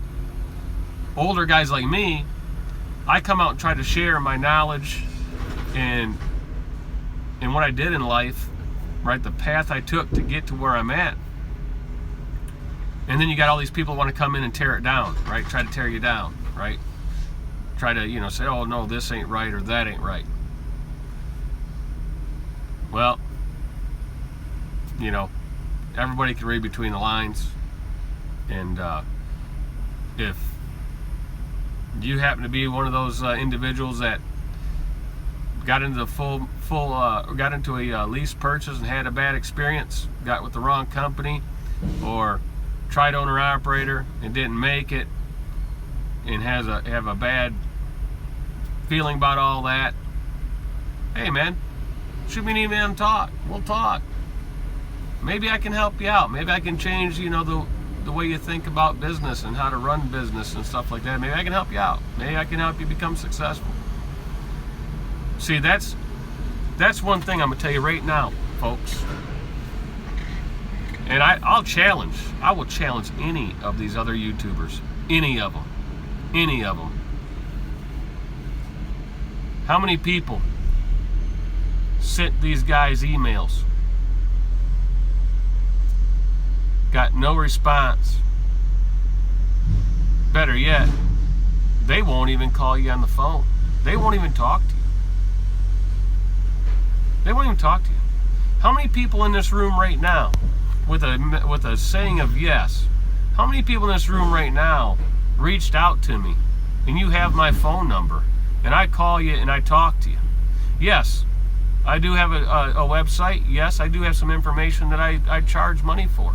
older guys like me, I come out and try to share my knowledge and what I did in life, right, the path I took to get to where I'm at. And then you got all these people who want to come in and tear it down, right? Try to tear you down, right? Try to, say, oh no, this ain't right or that ain't right. Well, everybody can read between the lines. And if you happen to be one of those individuals that got into got into a lease purchase and had a bad experience, got with the wrong company, or tried owner operator and didn't make it, and have a bad feeling about all that, hey man, shoot me an email and talk. We'll talk. Maybe I can help you out. Maybe I can change the way you think about business and how to run business and stuff like that. Maybe I can help you out. Maybe I can help you become successful. See, that's one thing I'm gonna tell you right now, folks. And I will challenge any of these other YouTubers, any of them. How many people sent these guys emails, got no response? Better yet, they won't even call you on the phone. They won't even talk to you. They won't even talk to you. How many people in this room right now, with a saying of yes, how many people in this room right now reached out to me, and you have my phone number, and I call you and I talk to you? Yes, I do have a website. Yes, I do have some information that I charge money for.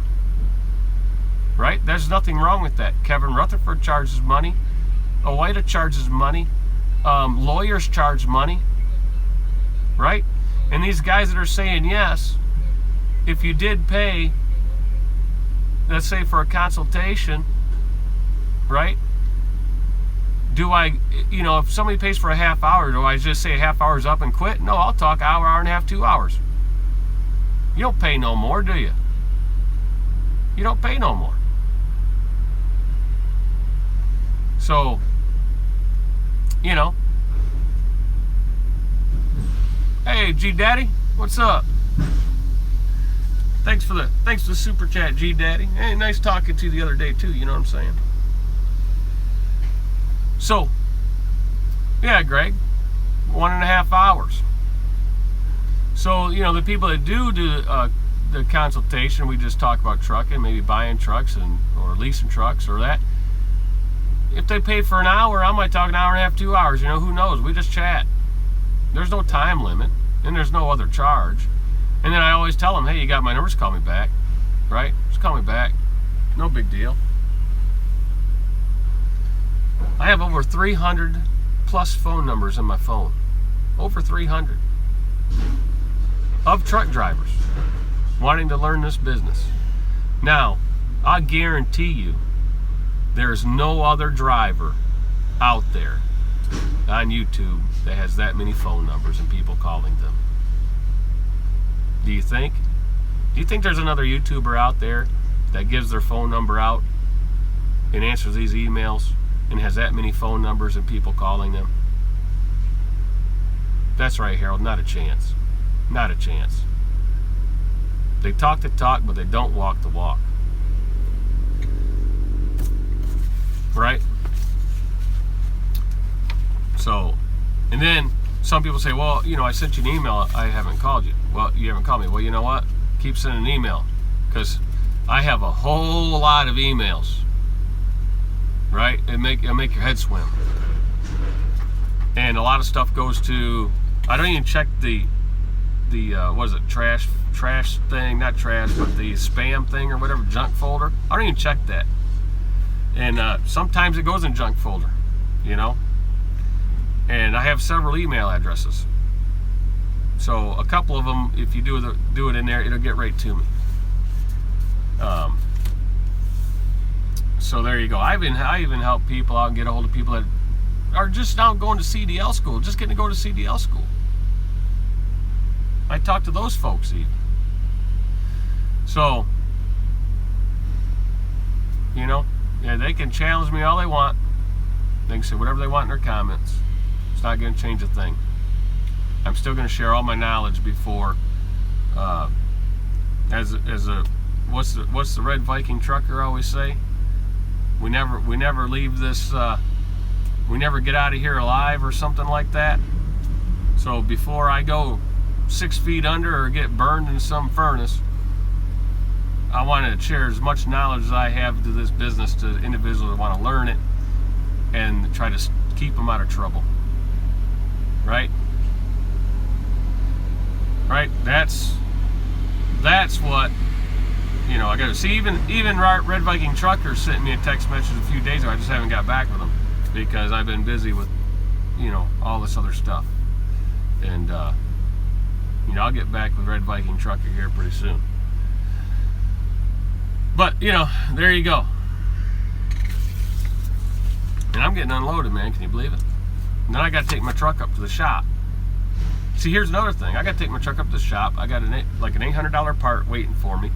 Right? There's nothing wrong with that. Kevin Rutherford charges money. Oida charges money. Lawyers charge money. Right? And these guys that are saying yes, if you did pay, let's say for a consultation, right? Do I, if somebody pays for a half hour, do I just say a half hour's up and quit? No, I'll talk hour and a half, 2 hours. You don't pay no more, do you? You don't pay no more. So, hey, G Daddy, what's up? Thanks for the super chat, G Daddy. Hey, nice talking to you the other day too. You know what I'm saying? So, yeah, Greg, 1.5 hours. So, the people that do the consultation, we just talk about trucking, maybe buying trucks or leasing trucks or that. If they pay for an hour, I might talk an hour and a half, 2 hours. Who knows? We just chat. There's no time limit, and there's no other charge. And then I always tell them, hey, you got my number, just call me back. Right? Just call me back. No big deal. I have over 300 plus phone numbers in my phone. Over 300. Of truck drivers. wanting to learn this business. Now, I guarantee you, there's no other driver out there on YouTube that has that many phone numbers and people calling them. Do you think? Do you think there's another YouTuber out there that gives their phone number out and answers these emails and has that many phone numbers and people calling them? That's right, Harold. Not a chance. Not a chance. They talk the talk, but they don't walk the walk. Right? So, and then some people say, well, I sent you an email, I haven't called you. Well, you haven't called me. Well, you know what? Keep sending an email, because I have a whole lot of emails. Right? It'll make your head swim. And a lot of stuff goes to, I don't even check the what is it, trash thing, not trash, but the spam thing or whatever, junk folder. I don't even check that. And sometimes it goes in junk folder, and I have several email addresses. So a couple of them, if you do it in there, it'll get right to me. So there you go. I even help people out and get a hold of people that are just now going to CDL school, just getting to go to CDL school. I talk to those folks even. So, yeah, they can challenge me all they want. They can say whatever they want in their comments. It's not going to change a thing. I'm still going to share all my knowledge before, what's the Red Viking trucker always say? We never leave this. We never get out of here alive, or something like that. So before I go 6 feet under or get burned in some furnace, I want to share as much knowledge as I have to this business to individuals that want to learn it and try to keep them out of trouble. Right? Right? That's what, I got to see. Even Red Viking Trucker sent me a text message a few days ago. I just haven't got back with him because I've been busy with, all this other stuff. And, I'll get back with Red Viking Trucker here pretty soon. But, there you go. And I'm getting unloaded, man. Can you believe it? And then I got to take my truck up to the shop. See, here's another thing. I got to take my truck up to the shop. I got an $800 part waiting for me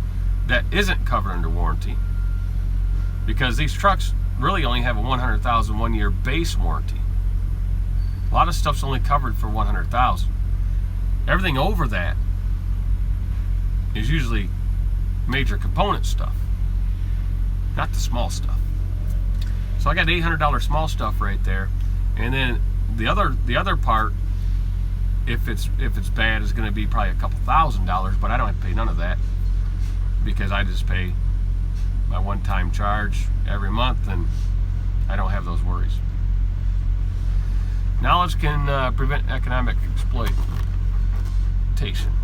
that isn't covered under warranty, because these trucks really only have a 100,000 1-year base warranty. A lot of stuff's only covered for 100,000. Everything over that is usually major component stuff, not the small stuff. So I got $800 small stuff right there, and then the other part, if it's bad, is going to be probably a couple $1,000s, but I don't have to pay none of that because I just pay my one-time charge every month, and I don't have those worries. Knowledge can prevent economic exploitation.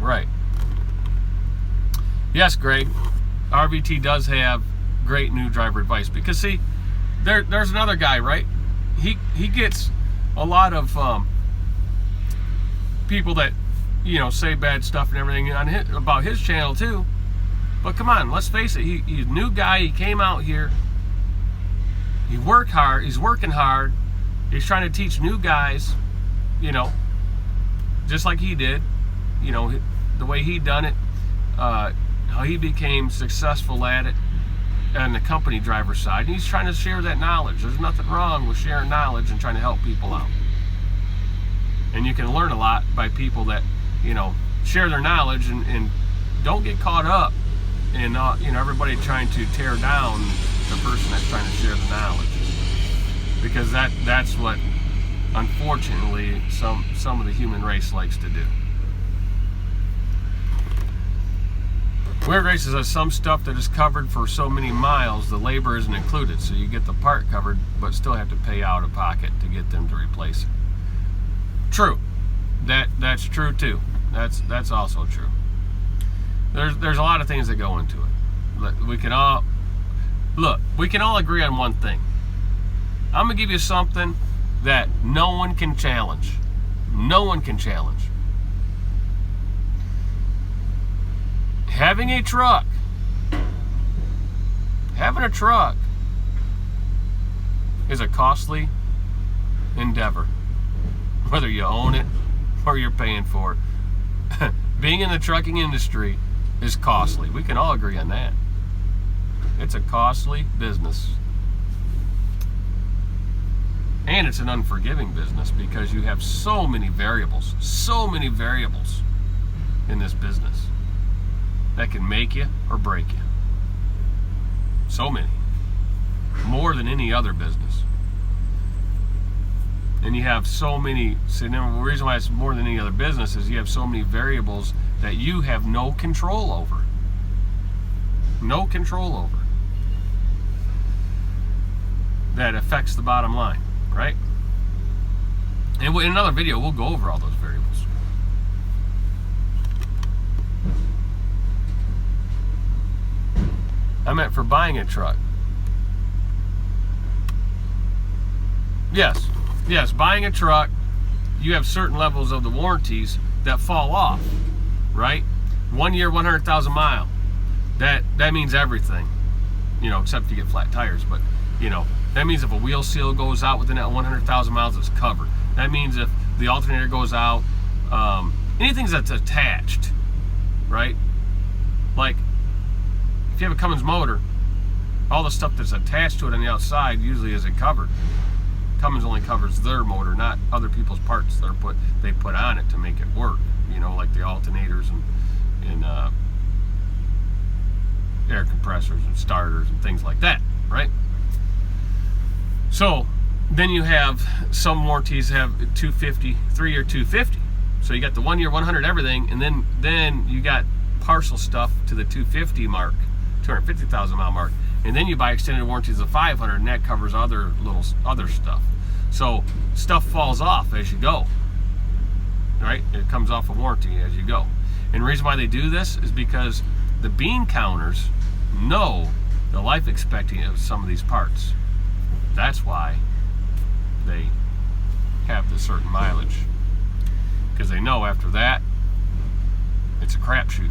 Right. Yes, Greg. RVT does have great new driver advice, because see, there's another guy, right? He gets a lot of people that say bad stuff and everything about his channel too. But come on, let's face it. He's a new guy. He came out here. He worked hard. He's working hard. He's trying to teach new guys, just like he did. The way he done it, how he became successful at it on the company driver side. And he's trying to share that knowledge. There's nothing wrong with sharing knowledge and trying to help people out. And you can learn a lot by people that, share their knowledge and don't get caught up in, everybody trying to tear down the person that's trying to share the knowledge. Because that's what, unfortunately, some of the human race likes to do. Weird Races has some stuff that is covered for so many miles, the labor isn't included, so you get the part covered, but still have to pay out of pocket to get them to replace it. True. That's true too. That's also true. There's a lot of things that go into it. We can all agree on one thing. I'm gonna give you something that no one can challenge. No one can challenge. Having a truck is a costly endeavor, whether you own it or you're paying for it. Being in the trucking industry is costly. We can all agree on that. It's a costly business. And it's an unforgiving business because you have so many variables in this business that can make you or break you. So many. More than any other business. And you have so many, so the reason why it's more than any other business is you have so many variables that you have no control over. No control over. That affects the bottom line, right? And in another video, we'll go over all those variables. I meant for buying a truck. Yes, buying a truck, you have certain levels of the warranties that fall off, right? 1 year, 100,000 mile. That means everything, except if you get flat tires. But that means if a wheel seal goes out within that 100,000 miles, it's covered. That means if the alternator goes out, anything that's attached, right? Like if you have a Cummins motor, all the stuff that's attached to it on the outside usually isn't covered. Cummins only covers their motor, not other people's parts they put on it to make it work. Like the alternators and air compressors and starters and things like that, right? So then you have some warranties have 250, 3-year 250. So you got the 1 year, 100 everything, and then you got partial stuff to the 250 mark, 250,000 mile mark, and then you buy extended warranties of 500, and that covers other stuff. So stuff falls off as you go, right? It comes off a warranty as you go. And the reason why they do this is because the bean counters know the life expectancy of some of these parts. That's why they have the certain mileage, because they know after that it's a crapshoot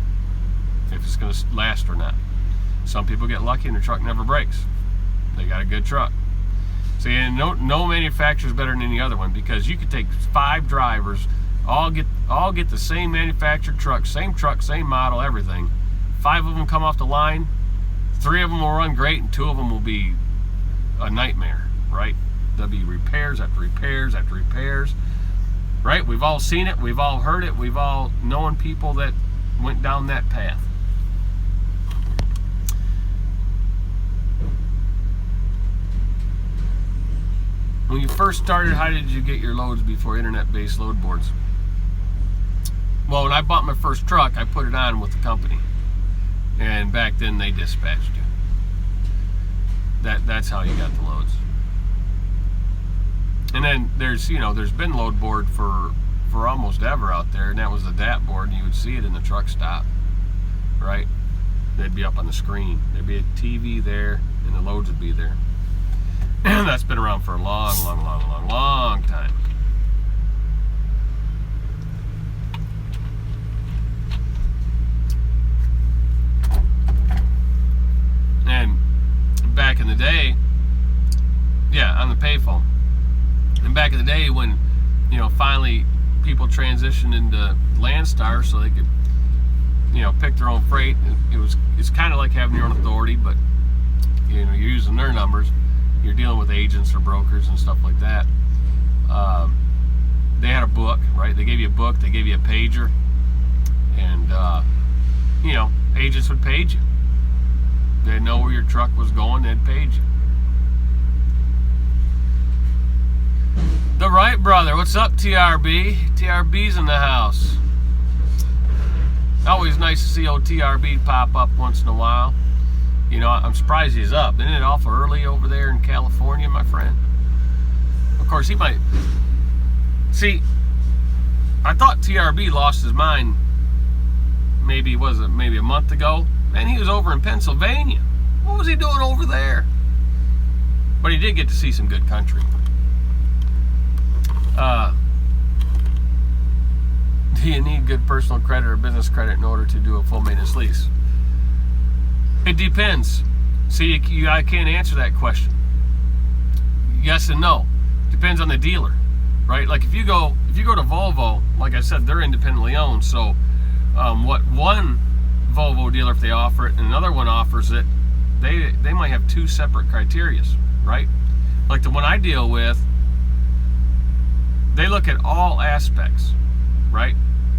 if it's going to last or not. Some people get lucky and their truck never breaks. They got a good truck. So no manufacturer is better than any other one, because you could take 5 drivers, all get the same manufactured truck, same model, everything. 5 of them come off the line, 3 of them will run great, and 2 of them will be a nightmare, right? There'll be repairs after repairs after repairs, right? We've all seen it, we've all heard it, we've all known people that went down that path. When you first started, how did you get your loads before internet-based load boards? Well, when I bought my first truck, I put it on with the company, and back then they dispatched you. That's how you got the loads. And then there's been load board for almost ever out there, and that was the DAP board, and you would see it in the truck stop, right? They'd be up on the screen. There'd be a TV there, and the loads would be there. And that's been around for a long time. And back in the day, on the payphone. And back in the day when, finally people transitioned into Landstar so they could, pick their own freight. It's kind of like having your own authority, but you're using their numbers. You're dealing with agents or brokers and stuff like that. They had a book, right? They gave you a book, they gave you a pager, and agents would page you. They'd know where your truck was going, they'd page you. The Wright brother, what's up, TRB? TRB's in the house. Always nice to see old TRB pop up once in a while. I'm surprised he's up. Isn't it awful early over there in California, my friend? Of course, he might. See, I thought TRB lost his mind maybe a month ago. Man, he was over in Pennsylvania. What was he doing over there? But he did get to see some good country. Do you need good personal credit or business credit in order to do a full maintenance lease? It depends. See, I can't answer that question. Yes and no. Depends on the dealer, right? Like if you go to Volvo, like I said, they're independently owned. So what one Volvo dealer, if they offer it, and another one offers it, they might have two separate criterias, right? Like the one I deal with, they look at all aspects, right?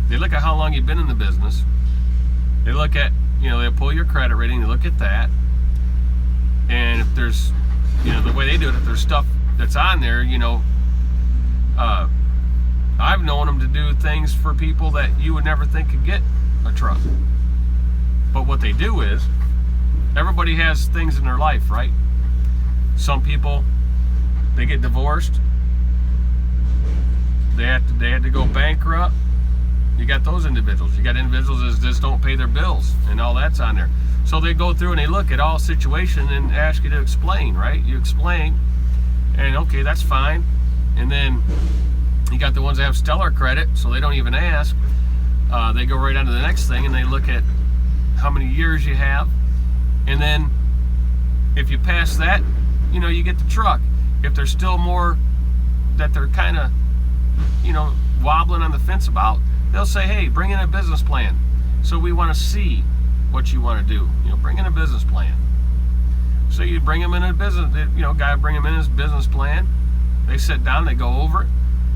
They look at how long you've been in the business. They look at, they pull your credit rating, they look at that. And if there's, the way they do it, if there's stuff that's on there, I've known them to do things for people that you would never think could get a truck. But what they do is, everybody has things in their life, right? Some people, they get divorced. They had to go bankrupt. You got those individuals. You got individuals that just don't pay their bills, and all that's on there. So they go through and they look at all situation and ask you to explain, right? You explain, and okay, that's fine. And then you got the ones that have stellar credit, so they don't even ask. They go right on to the next thing, and they look at how many years you have. And then if you pass that, you get the truck. If there's still more that they're kind of, wobbling on the fence about, they'll say, hey, bring in a business plan. So we want to see what you want to do. Bring in a business plan. So you bring them in a business, guy bring them in his business plan. They sit down, they go over it.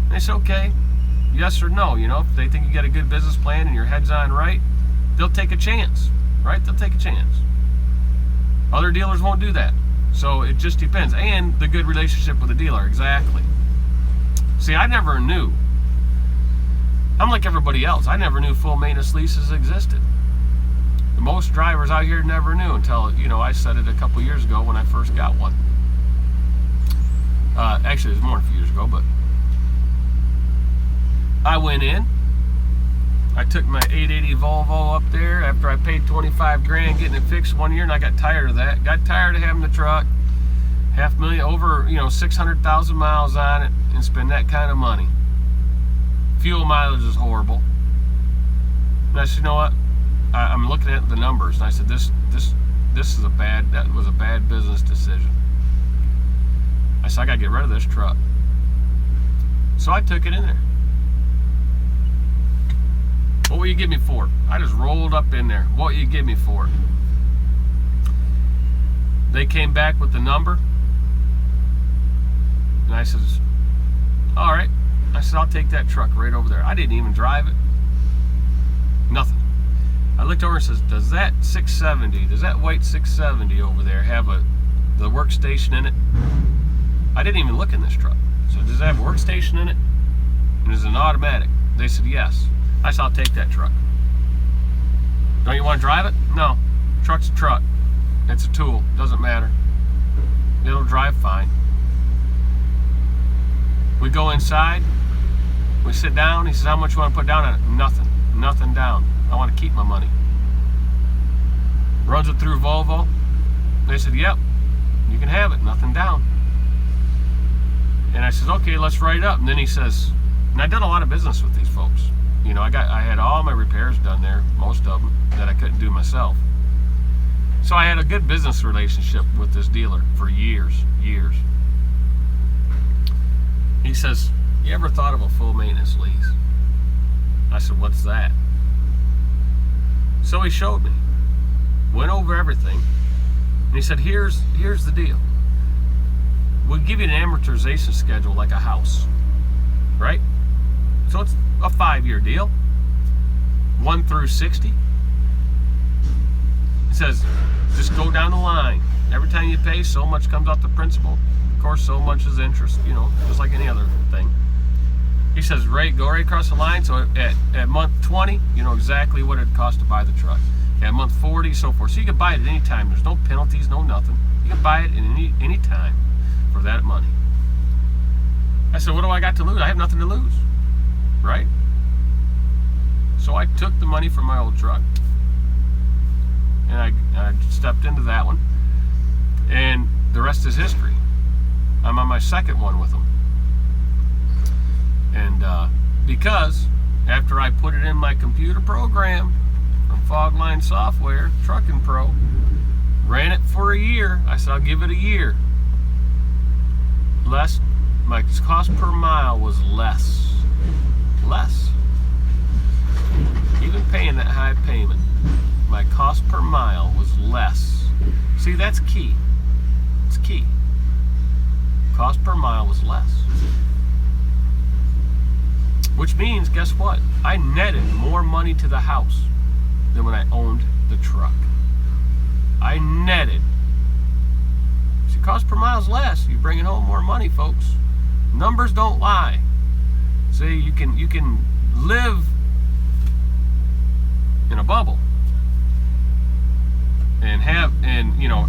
And they say, okay, yes or no. If they think you got a good business plan and your head's on right, they'll take a chance, right? They'll take a chance. Other dealers won't do that. So it just depends. And the good relationship with the dealer, exactly. See, I never knew. I'm like everybody else. I never knew full maintenance leases existed. Most drivers out here never knew until, I said it a couple years ago when I first got one. Actually, it was more than a few years ago, but I went in. I took my 880 Volvo up there after I paid 25 grand getting it fixed one year, and I got tired of that. Got tired of having the truck, $500,000, over 600,000 miles on it, and spend that kind of money. Fuel mileage is horrible. And I said, you know what? I'm looking at the numbers, and I said, this is that was a bad business decision. I said, I gotta get rid of this truck. So I took it in there. What will you give me for it? I just rolled up in there. What will you give me for it? They came back with the number, and I said, all right. I said, I'll take that truck right over there. I didn't even drive it. Nothing. I looked over and says, does that white 670 over there have the workstation in it? I didn't even look in this truck. So does it have a workstation in it? And is it an automatic? They said, yes. I said, I'll take that truck. Don't you want to drive it? No. Truck's a truck. It's a tool. Doesn't matter. It'll drive fine. We go inside. We sit down. He says, how much you want to put down on it? Nothing. Nothing down. I want to keep my money. Runs it through Volvo. They said, yep, you can have it. Nothing down. And I said, okay, let's write it up. And then he says, and I've done a lot of business with these folks. I had all my repairs done there, most of them, that I couldn't do myself. So I had a good business relationship with this dealer for years. He says, you ever thought of a full maintenance lease? I said, what's that? So he showed me, went over everything, and he said, here's the deal. We'll give you an amortization schedule like a house, right? So it's a 5-year deal, 1 through 60. He says, just go down the line. Every time you pay, so much comes out the principal. Of course, so much is interest, just like any other thing. He says, go right across the line. So at month 20, you know exactly what it costs to buy the truck. At month 40, so forth. So you can buy it at any time. There's no penalties, no nothing. You can buy it at any time for that money. I said, what do I got to lose? I have nothing to lose, right? So I took the money from my old truck, and I stepped into that one, and the rest is history. I'm on my second one with them. And because after I put it in my computer program from Fogline Software, Trucking Pro, ran it for a year. I said, I'll give it a year. My cost per mile was less. Even paying that high payment, my cost per mile was less. See, that's key. It's key. Cost per mile was less. Which means, guess what? I netted more money to the house than when I owned the truck. I netted. See, cost per mile is less. You're bringing home more money, folks. Numbers don't lie. See, you can live in a bubble and you know,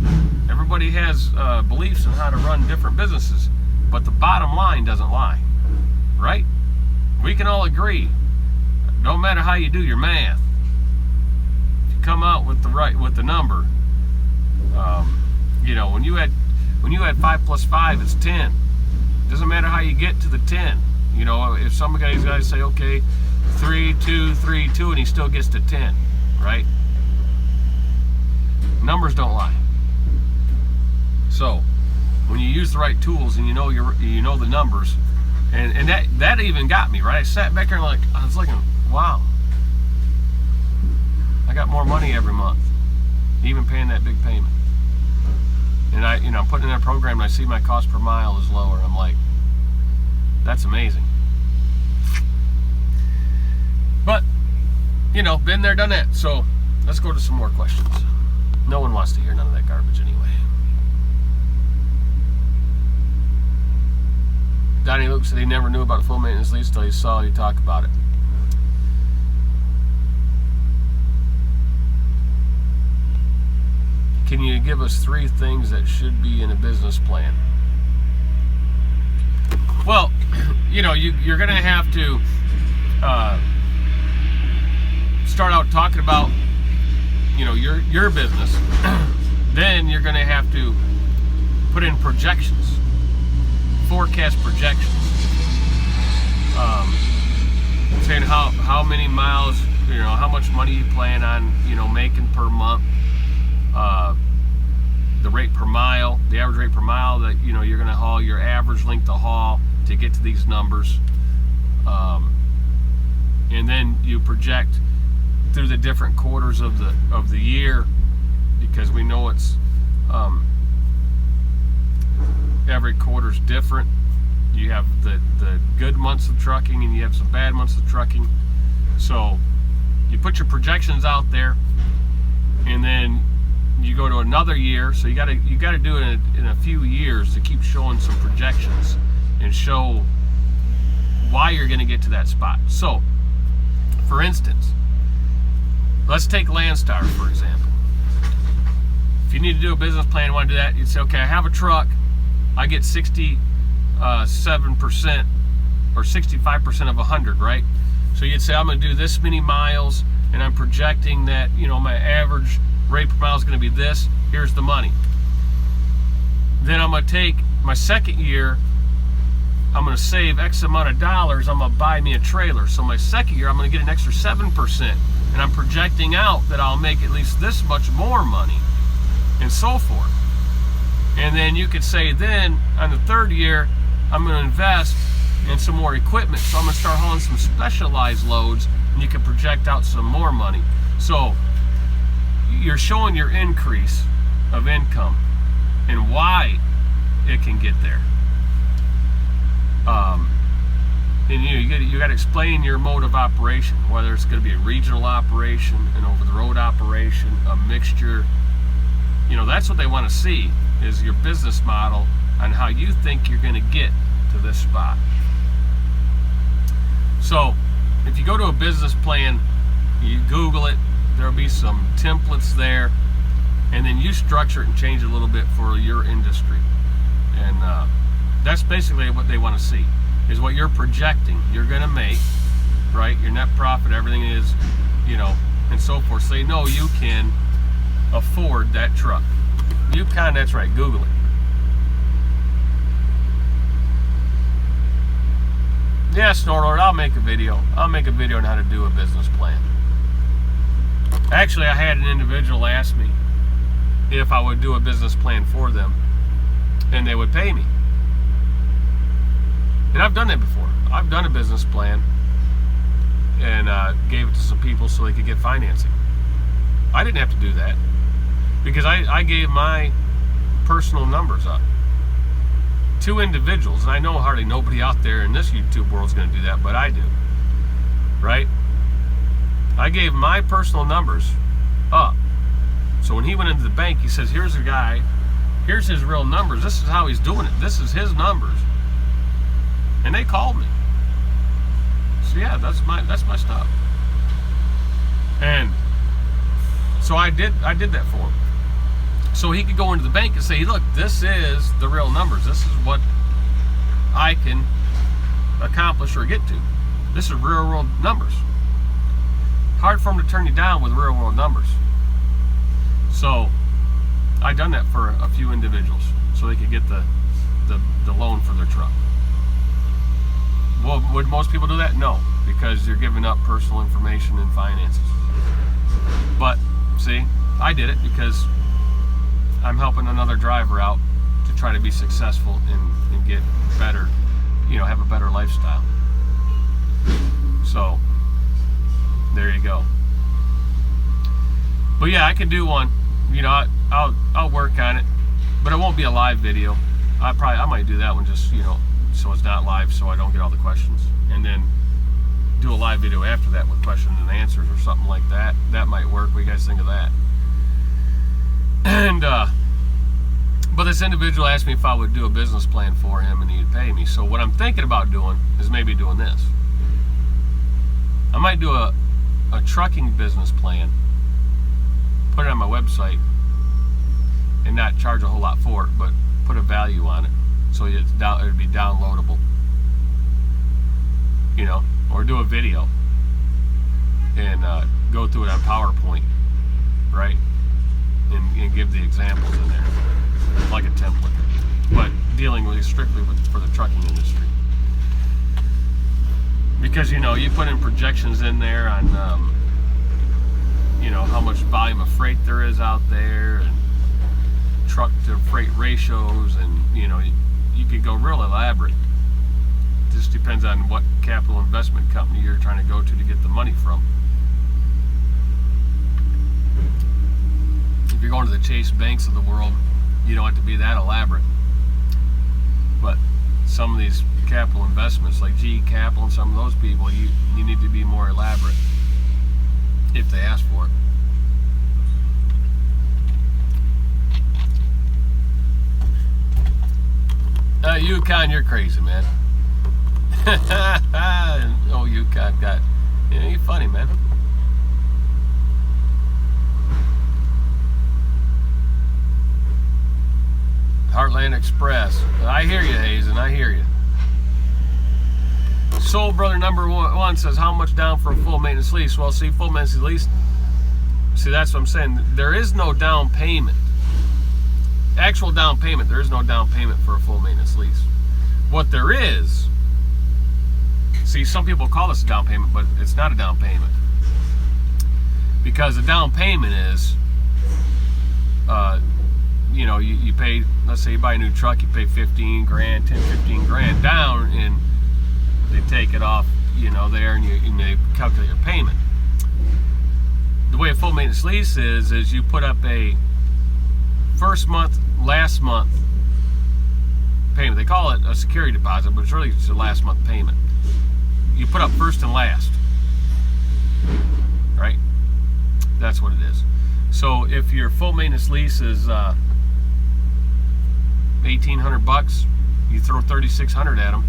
everybody has beliefs on how to run different businesses, but the bottom line doesn't lie, right? We can all agree. Don't matter how you do your math. If you come out with the number, you know, when you had 5 plus 5, it's 10. Doesn't matter how you get to the 10. You know, if some guys say, okay, 3, 2, 3, 2, and he still gets to 10, right? Numbers don't lie. So, when you use the right tools and you know the numbers, and that even got me, right? I sat back there and I was looking, wow, I got more money every month, even paying that big payment. And I'm putting in that program and I see my cost per mile is lower. I'm like, that's amazing. But, you know, been there, done that. So let's go to some more questions. No one wants to hear none of that garbage anyway. Donnie Luke said he never knew about a full maintenance lease till he saw you talk about it. Can you give us 3 things that should be in a business plan? Well, you know, you're going to have to start out talking about, you know, your business. Then you're going to have to put in projections, forecast projections, saying how many miles, you know, how much money you plan on, you know, making per month. The rate per mile, the average rate per mile that, you know, you're going to haul, your average length to haul to get to these numbers. And then you project through the different quarters of the year, because we know it's every quarter's different. You have the good months of trucking and you have some bad months of trucking. So you put your projections out there, and then you go to another year. So you got to do it in a few years to keep showing some projections and show why you're going to get to that spot. So, for instance, let's take Landstar for example. If you need to do a business plan, you want to do that, you'd say, okay, I have a truck, I get 67% or 65% of 100, right? So you'd say, I'm going to do this many miles, and I'm projecting that, you know, my average rate per mile is going to be this. Here's the money. Then I'm going to take my second year, I'm going to save X amount of dollars, I'm going to buy me a trailer. So my second year, I'm going to get an extra 7%, and I'm projecting out that I'll make at least this much more money, and so forth. And then you could say, then on the third year, I'm going to invest in some more equipment. So I'm going to start hauling some specialized loads, and you can project out some more money. So you're showing your increase of income and why it can get there. And you got to explain your mode of operation, whether it's going to be a regional operation, an over-the-road operation, a mixture. You know, that's what they want to see, is your business model on how you think you're going to get to this spot. So if you go to a business plan, you Google it, there'll be some templates there, and then you structure it and change it a little bit for your industry. And that's basically what they want to see, is what you're projecting you're going to make, right? Your net profit, everything is, you know, and so forth. So they know you can afford that truck. That's right, Google it. Yeah, Snorlord, I'll make a video. I'll make a video on how to do a business plan. Actually, I had an individual ask me if I would do a business plan for them, and they would pay me. And I've done that before. I've done a business plan and gave it to some people so they could get financing. I didn't have to do that because I gave my personal numbers up to individuals, and I know hardly nobody out there in this YouTube world is going to do that, but I do, right? I gave my personal numbers up. So when he went into the bank, he says, here's a guy, here's his real numbers, this is how he's doing it, this is his numbers. And they called me. So yeah, that's my stuff. And so I did that for him. So he could go into the bank and say, look, this is the real numbers. This is what I can accomplish or get to. This is real world numbers. Hard for him to turn you down with real world numbers. So I done that for a few individuals so they could get the loan for their truck. Well, would most people do that? No, because you're giving up personal information and finances. But see, I did it because I'm helping another driver out to try to be successful and get better, have a better lifestyle. So there you go. But yeah, I can do one. I'll work on it, but it won't be a live video. I might do that one just so it's not live, so I don't get all the questions, and then do a live video after that with questions and answers or something like that. That might work. What do you guys think of that? And but this individual asked me if I would do a business plan for him and he'd pay me. So what I'm thinking about doing is maybe doing this. I might do a trucking business plan, put it on my website, and not charge a whole lot for it, but put a value on it so it'd be downloadable, or do a video and go through it on PowerPoint, right, and give the examples in there like a template, but dealing with strictly for the trucking industry, because you put in projections in there on how much volume of freight there is out there, and truck to freight ratios, and you could go real elaborate. Just depends on what capital investment company you're trying to go to get the money from. If you're going to the Chase Banks of the world, you don't have to be that elaborate. But some of these capital investments, like GE Capital and some of those people, you need to be more elaborate if they ask for it. Yukon, you're crazy, man. Oh, Yukon got, you're funny, man. Heartland Express. I hear you, Hazen. I hear you. Soul Brother number one says, how much down for a full maintenance lease? Well, see, full maintenance lease, that's what I'm saying. There is no down payment. Actual down payment, there is no down payment for a full maintenance lease. What there is, see, some people call this a down payment, but it's not a down payment. Because a down payment is, you pay, let's say you buy a new truck, you pay 15 grand, 10, 15 grand down, and they take it off, there, and they calculate your payment. The way a full maintenance lease is you put up a first month, last month payment. They call it a security deposit, but it's really just a last month payment. You put up first and last, right? That's what it is. So if your full maintenance lease is $1,800, you throw $3,600 at them,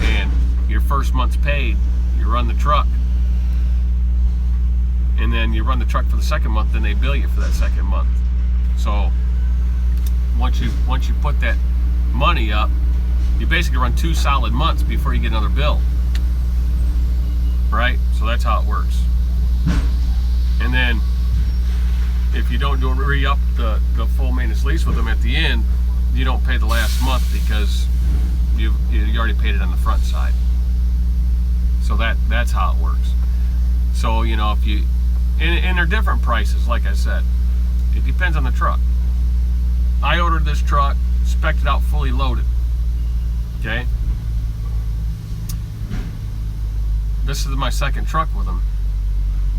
and your first month's paid. You run the truck, and then you run the truck for the second month. Then they bill you for that second month. So once you put that money up, you basically run 2 solid months before you get another bill, right? So that's how it works. And then if you don't re-up the full maintenance lease with them at the end, you don't pay the last month because you already paid it on the front side. So that's how it works. So, you know, if you, and they're different prices, like I said. It depends on the truck. I ordered this truck, spec'd it out fully loaded. Okay? This is my second truck with them.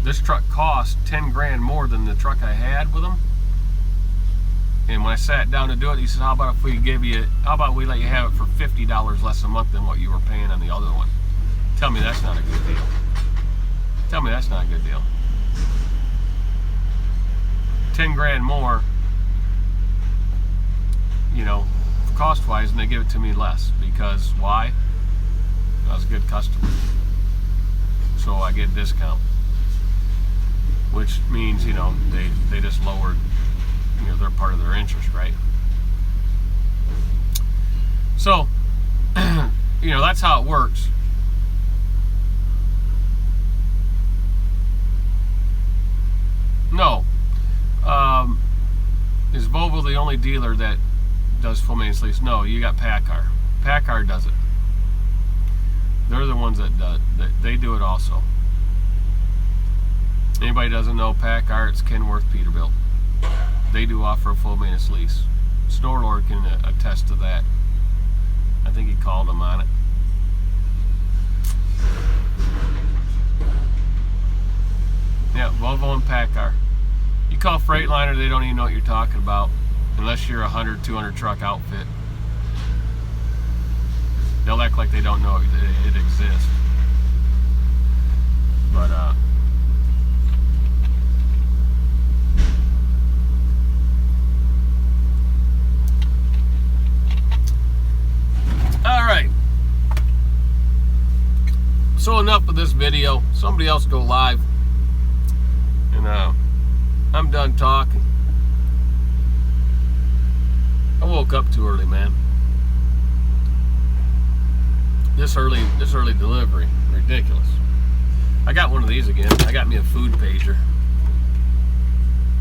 This truck cost 10 grand more than the truck I had with them. And when I sat down to do it, he said, how about we let you have it for $50 less a month than what you were paying on the other one? Tell me that's not a good deal. Tell me that's not a good deal. 10 grand more, you know, cost-wise, and they give it to me less. Because why? I was a good customer. So I get a discount. Which means, you know, they just lowered, you know, their part of their interest, right? So, you know, that's how it works. No. Is Volvo the only dealer that does full maintenance lease? No, you got PACCAR. PACCAR does it. They're the ones that they do it also. Anybody doesn't know PACCAR, it's Kenworth Peterbilt. They do offer a full maintenance lease. Snorlord can attest to that. I think he called them on it. Yeah, Volvo and PACCAR. You call Freightliner, they don't even know what you're talking about unless you're a 100, 200 truck outfit. They'll act like they don't know it exists. But all right. So enough of this video. Somebody else go live. And I'm done talking. I woke up too early, man. This early delivery, ridiculous. I got one of these again. I got me a food pager.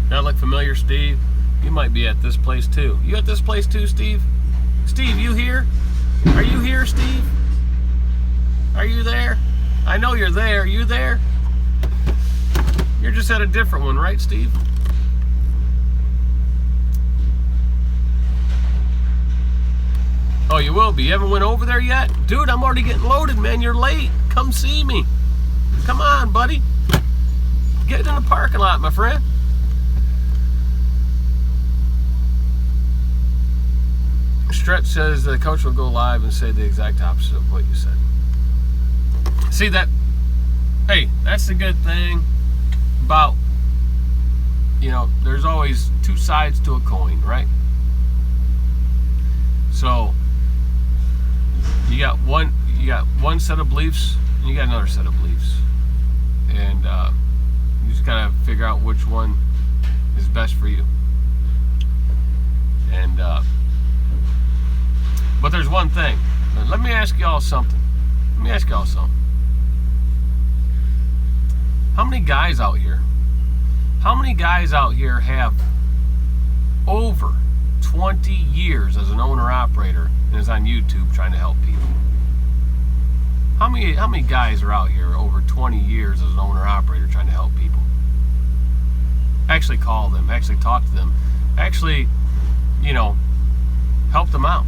That look familiar, Steve? You might be at this place too. You at this place too, Steve? Steve, you here? Are you here, Steve? Are you there? I know you're there. You there? You're just at a different one, right, Steve? Oh, you will be. You haven't went over there yet? Dude, I'm already getting loaded, man. You're late. Come see me. Come on, buddy. Get in the parking lot, my friend. Stretch says the coach will go live and say the exact opposite of what you said. See that? Hey, that's the good thing about, you know, there's always two sides to a coin, right? So you got one set of beliefs and you got another set of beliefs, and you just gotta figure out which one is best for you. And but there's one thing. Let me ask y'all something. How many guys out here? How many guys out here have over 20 years as an owner-operator and is on YouTube trying to help people? How many guys are out here over 20 years as an owner-operator trying to help people? Actually call them, actually talk to them, actually, you know, help them out.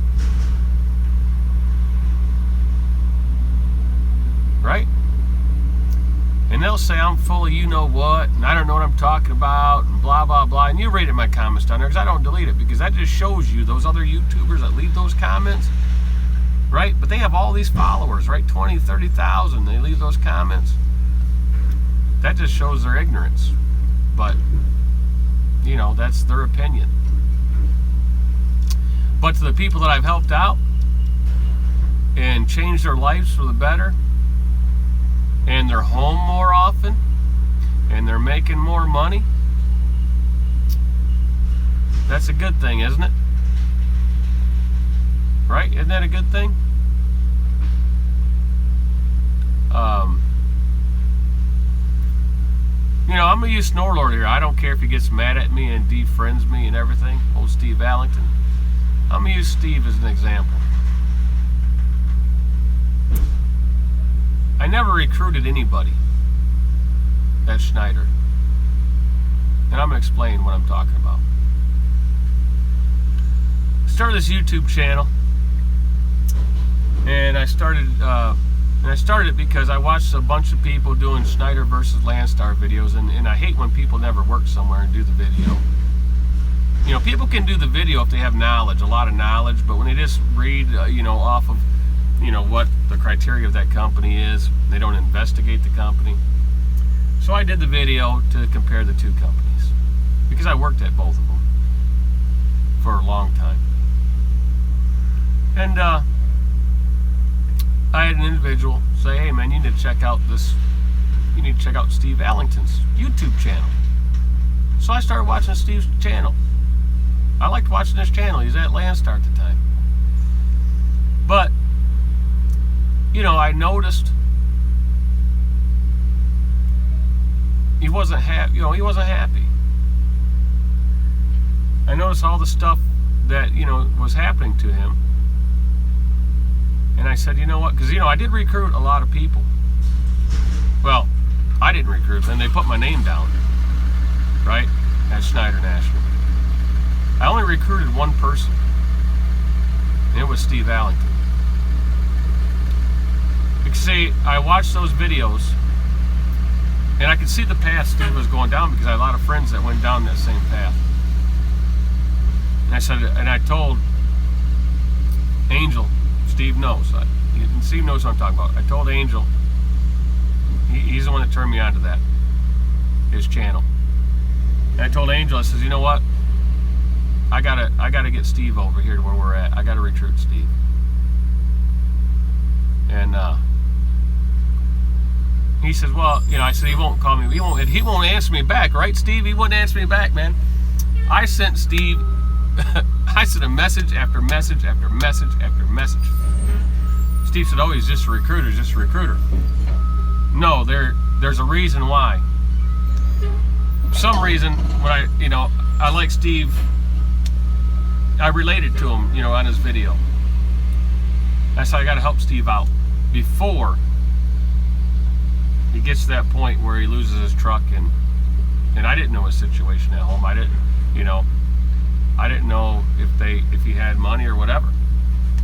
Right? And they'll say I'm full of you know what, and I don't know what I'm talking about, and blah, blah, blah. And you read it in my comments down there, because I don't delete it, because that just shows you those other YouTubers that leave those comments, right? But they have all these followers, right? 20, 30,000. They leave those comments. That just shows their ignorance. But, you know, that's their opinion. But to the people that I've helped out and changed their lives for the better, and they're home more often, and they're making more money, that's a good thing, isn't it? Right? Isn't that a good thing? You know, I'm going to use Snorlord here. I don't care if he gets mad at me and defriends me and everything. Old Steve Allington. I'm going to use Steve as an example. I never recruited anybody at Schneider. And I'm going to explain what I'm talking about. I started this YouTube channel, and I started it because I watched a bunch of people doing Schneider versus Landstar videos, and I hate when people never work somewhere and do the video. You know, people can do the video if they have knowledge, a lot of knowledge, but when they just read, off of, what the criteria of that company is, they don't investigate the company. So I did the video to compare the two companies, because I worked at both of them for a long time. And I had an individual say, hey man, you need to check out Steve Allington's YouTube channel. So I started watching Steve's channel. I liked watching his channel. He was at Landstar at the time. But, I noticed he wasn't happy. He wasn't happy. I noticed all the stuff that, was happening to him. And I said, you know what? Because, I did recruit a lot of people. Well, I didn't recruit them. They put my name down, right, at Schneider National. I only recruited one person, and it was Steve Allington. Because, see, I watched those videos, and I could see the path Steve was going down because I had a lot of friends that went down that same path. And I told Angel, Steve knows. Steve knows what I'm talking about. I told Angel, he's the one that turned me on to that, his channel. And I told Angel, I says, you know what? I gotta get Steve over here to where we're at. I gotta recruit Steve. And he says, well, I said he won't call me. He won't answer me back, right, Steve? He wouldn't answer me back, man. I sent Steve. I sent a message after message after message after message. Steve said, oh, he's just a recruiter, just a recruiter. No, there's a reason why. For some reason, when I like Steve, I related to him, on his video. I said, I got to help Steve out before he gets to that point where he loses his truck, and I didn't know his situation at home. I didn't know if he had money or whatever.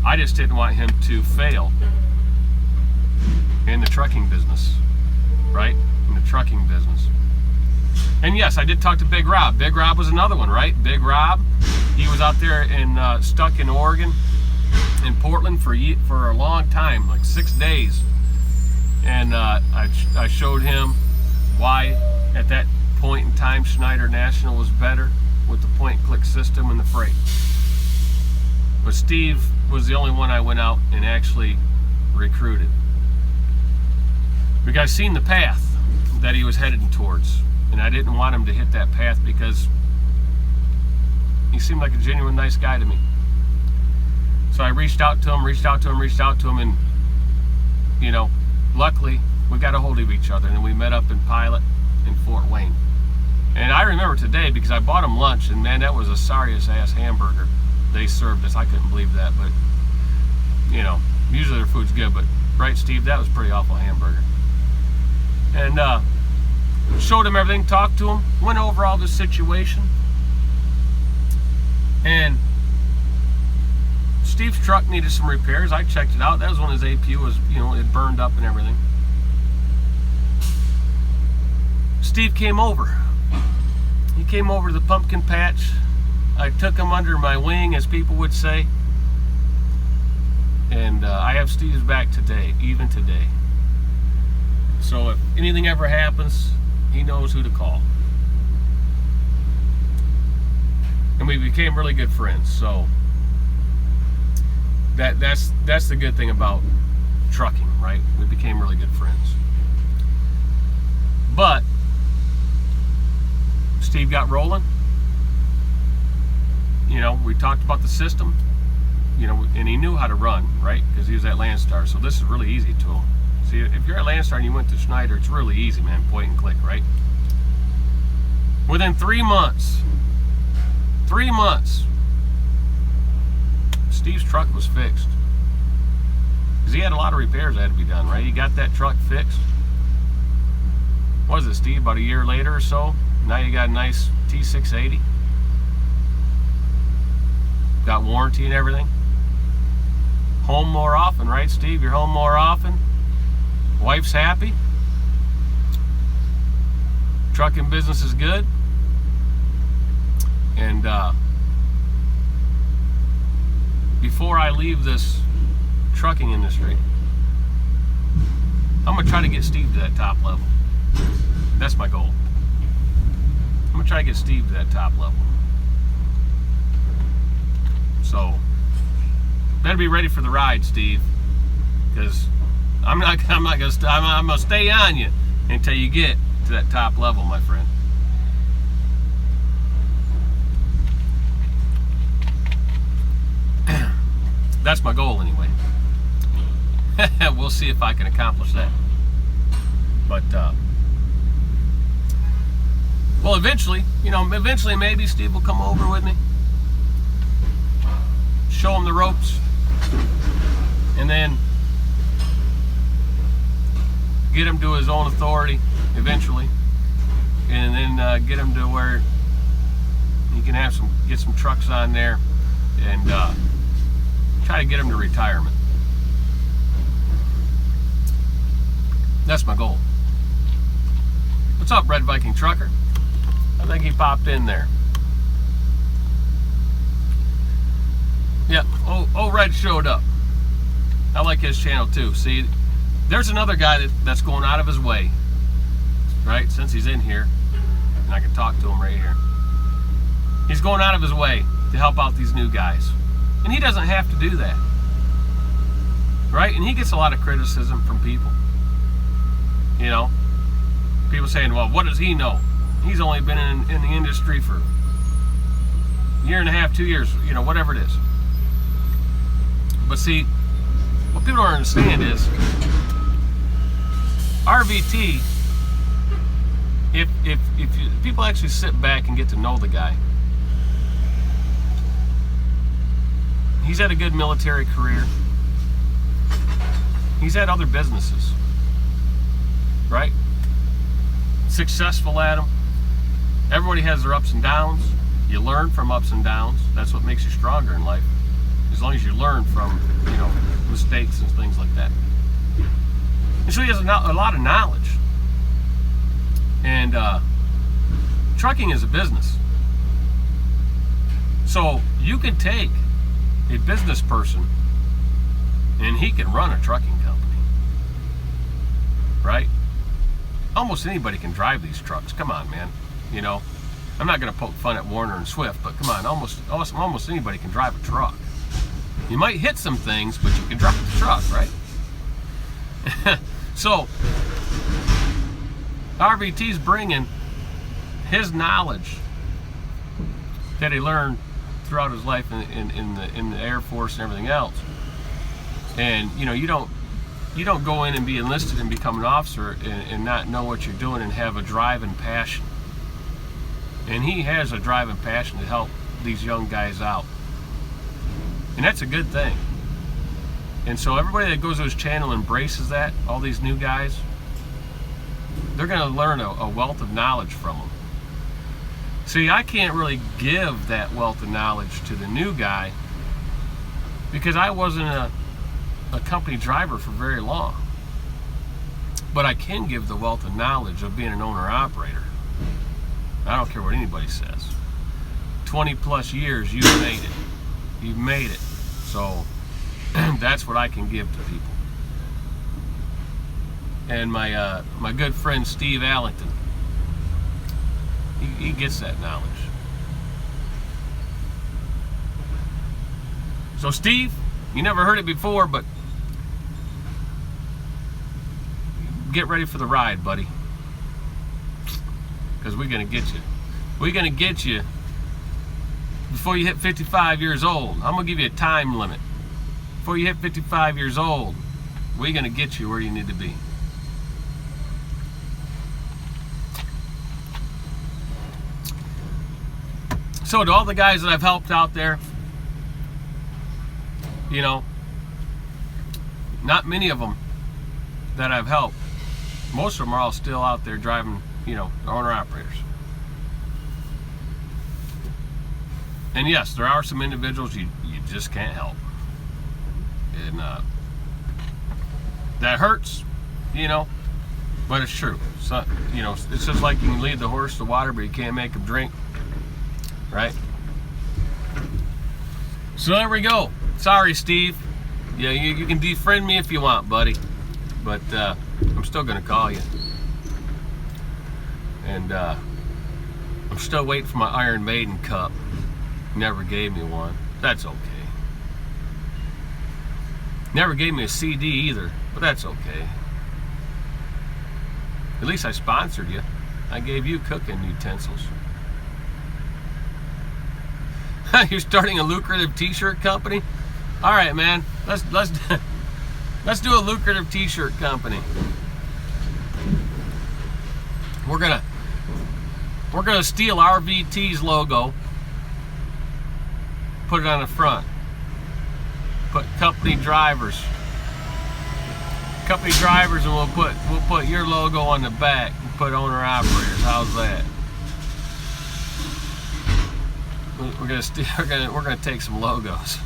I just didn't want him to fail in the trucking business, right? In the trucking business. And yes, I did talk to Big Rob. Big Rob was another one, right? Big Rob, he was out there stuck in Oregon, in Portland for a long time, like 6 days. And I showed him why at that point in time Schneider National was better with the point-click system and the freight. But Steve was the only one I went out and actually recruited. Because I seen the path that he was heading towards, and I didn't want him to hit that path because he seemed like a genuine nice guy to me. So I reached out to him, and luckily we got a hold of each other, and then we met up in Pilot in Fort Wayne. And I remember today because I bought him lunch, and man, that was the sorriest ass hamburger they served us. I couldn't believe that, but usually their food's good, but right, Steve, that was a pretty awful hamburger. And showed him everything, talked to him, went over all the situation, and Steve's truck needed some repairs. I checked it out. That was when his APU was, it burned up and everything. Steve came over. He came over to the pumpkin patch. I took him under my wing, as people would say. And I have Steve's back today, even today. So if anything ever happens, he knows who to call. And we became really good friends. So that's the good thing about trucking, right? We became really good friends. But Steve got rolling. We talked about the system, and he knew how to run, right? Because he was at Landstar, so this is really easy to him. See, if you're at Landstar and you went to Schneider, it's really easy, man, point and click, right? Within 3 months, Steve's truck was fixed. Because he had a lot of repairs that had to be done, right? He got that truck fixed. What was it, Steve? About a year later or so, now you got a nice T680. Got warranty and everything. Home more often, right, Steve? You're home more often. Wife's happy. Trucking business is good. And before I leave this trucking industry, I'm going to try to get Steve to that top level. That's my goal. I'm going to try to get Steve to that top level. So, better be ready for the ride, Steve, because I'm gonna stay on you until you get to that top level, my friend. That's my goal, anyway. We'll see if I can accomplish that. But well, eventually maybe Steve will come over with me, show him the ropes, and then get him to his own authority eventually, and then get him to where he can get some trucks on there, and try to get him to retirement. That's my goal. What's up, Red Viking Trucker? I think he popped in there. Yeah, Red showed up. I like his channel too. See, there's another guy that's going out of his way, right? Since he's in here, and I can talk to him right here. He's going out of his way to help out these new guys. And he doesn't have to do that, right? And he gets a lot of criticism from people. You know, people saying, well, what does he know? He's only been in the industry for a year and a half, 2 years, you know, whatever it is. But see, what people don't understand is RVT, if people actually sit back and get to know the guy, he's had a good military career. He's had other businesses, right? Successful at them. Everybody has their ups and downs. You learn from ups and downs. That's what makes you stronger in life. As long as you learn from, you know, mistakes and things like that. And so he has a lot of knowledge. And trucking is a business. So you can take a business person and he can run a trucking company, right? Almost anybody can drive these trucks. Come on, man. You know, I'm not going to poke fun at Warner and Swift, but come on, almost anybody can drive a truck. You might hit some things, but you can drive the truck, right? So RVT's bringing his knowledge that he learned throughout his life in the Air Force and everything else. And you know, you don't go in and be enlisted and become an officer and not know what you're doing and have a drive and passion. And he has a drive and passion to help these young guys out. And that's a good thing. And so everybody that goes to his channel embraces that, all these new guys, they're going to learn a wealth of knowledge from him. See, I can't really give that wealth of knowledge to the new guy because I wasn't a company driver for very long. But I can give the wealth of knowledge of being an owner-operator. I don't care what anybody says. 20 plus years, you've made it. You've made it. So that's what I can give to people. And my good friend Steve Allington, he gets that knowledge. So Steve, you never heard it before, but get ready for the ride, buddy. Because we're going to get you. We're going to get you before you hit 55 years old. I'm going to give you a time limit. Before you hit 55 years old, we're going to get you where you need to be. So to all the guys that I've helped out there, you know, not many of them that I've helped. Most of them are all still out there driving, owner-operators. And yes, there are some individuals you just can't help. And that hurts, but it's true. So, it's just like you can lead the horse to water, but you can't make him drink, right? So there we go. Sorry, Steve. Yeah, you can defriend me if you want, buddy, but I'm still gonna call you. And I'm still waiting for my Iron Maiden cup. Never gave me one. That's okay. Never gave me a CD either, but that's okay. At least I sponsored you. I gave you cooking utensils. You're starting a lucrative t-shirt company? All right, man. Let's do a lucrative t-shirt company. We're gonna steal RVT's logo, put it on the front. Put company drivers, and we'll put your logo on the back and put owner operators. How's that? We're gonna take some logos.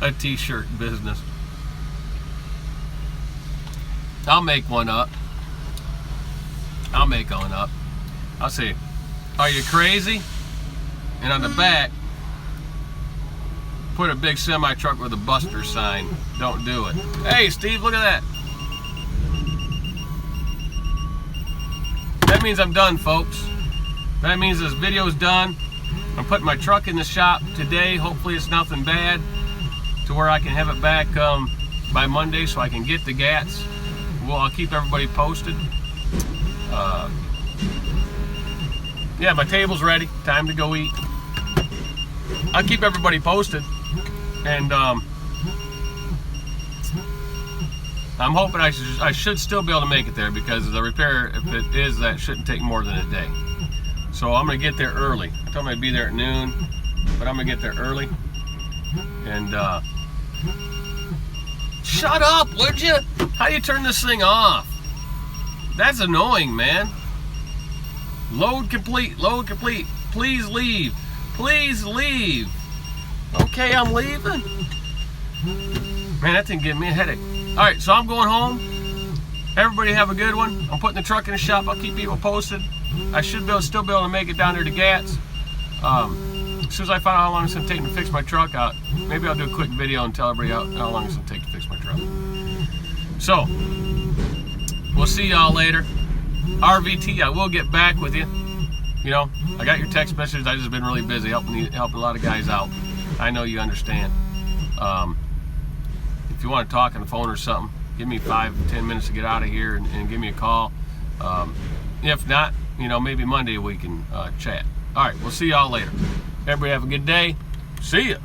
A t-shirt business. I'll make one up. I'll say, are you crazy? And on the back, put a big semi-truck with a Buster sign. Don't do it. Hey, Steve, look at that. That means I'm done, folks. That means this video's done. I'm putting my truck in the shop today. Hopefully it's nothing bad to where I can have it back by Monday so I can get the GATs. Well, I'll keep everybody posted. Yeah, my table's ready. Time to go eat. I'll keep everybody posted. And I'm hoping I should still be able to make it there, because the repair, if it is, that shouldn't take more than a day. So I'm gonna get there early. I told them I'd be there at noon, but I'm gonna get there early. And shut up, would you? How do you turn this thing off? That's annoying, man. Load complete. Load complete. Please leave. Please leave. Okay, I'm leaving. Man, that thing gave me a headache. All right, so I'm going home. Everybody have a good one. I'm putting the truck in the shop. I'll keep people posted. I should still be able to make it down there to GATS. As soon as I find out how long it's going to take me to fix my truck out, maybe I'll do a quick video and tell everybody how long it's going to take to fix my truck. So, we'll see y'all later. RVT, I will get back with you. I got your text messages. I just been really busy helping a lot of guys out. I know you understand. If you want to talk on the phone or something, give me 5-10 minutes to get out of here and give me a call. If not, maybe Monday we can chat. All right, we'll see y'all later. Everybody have a good day. See ya.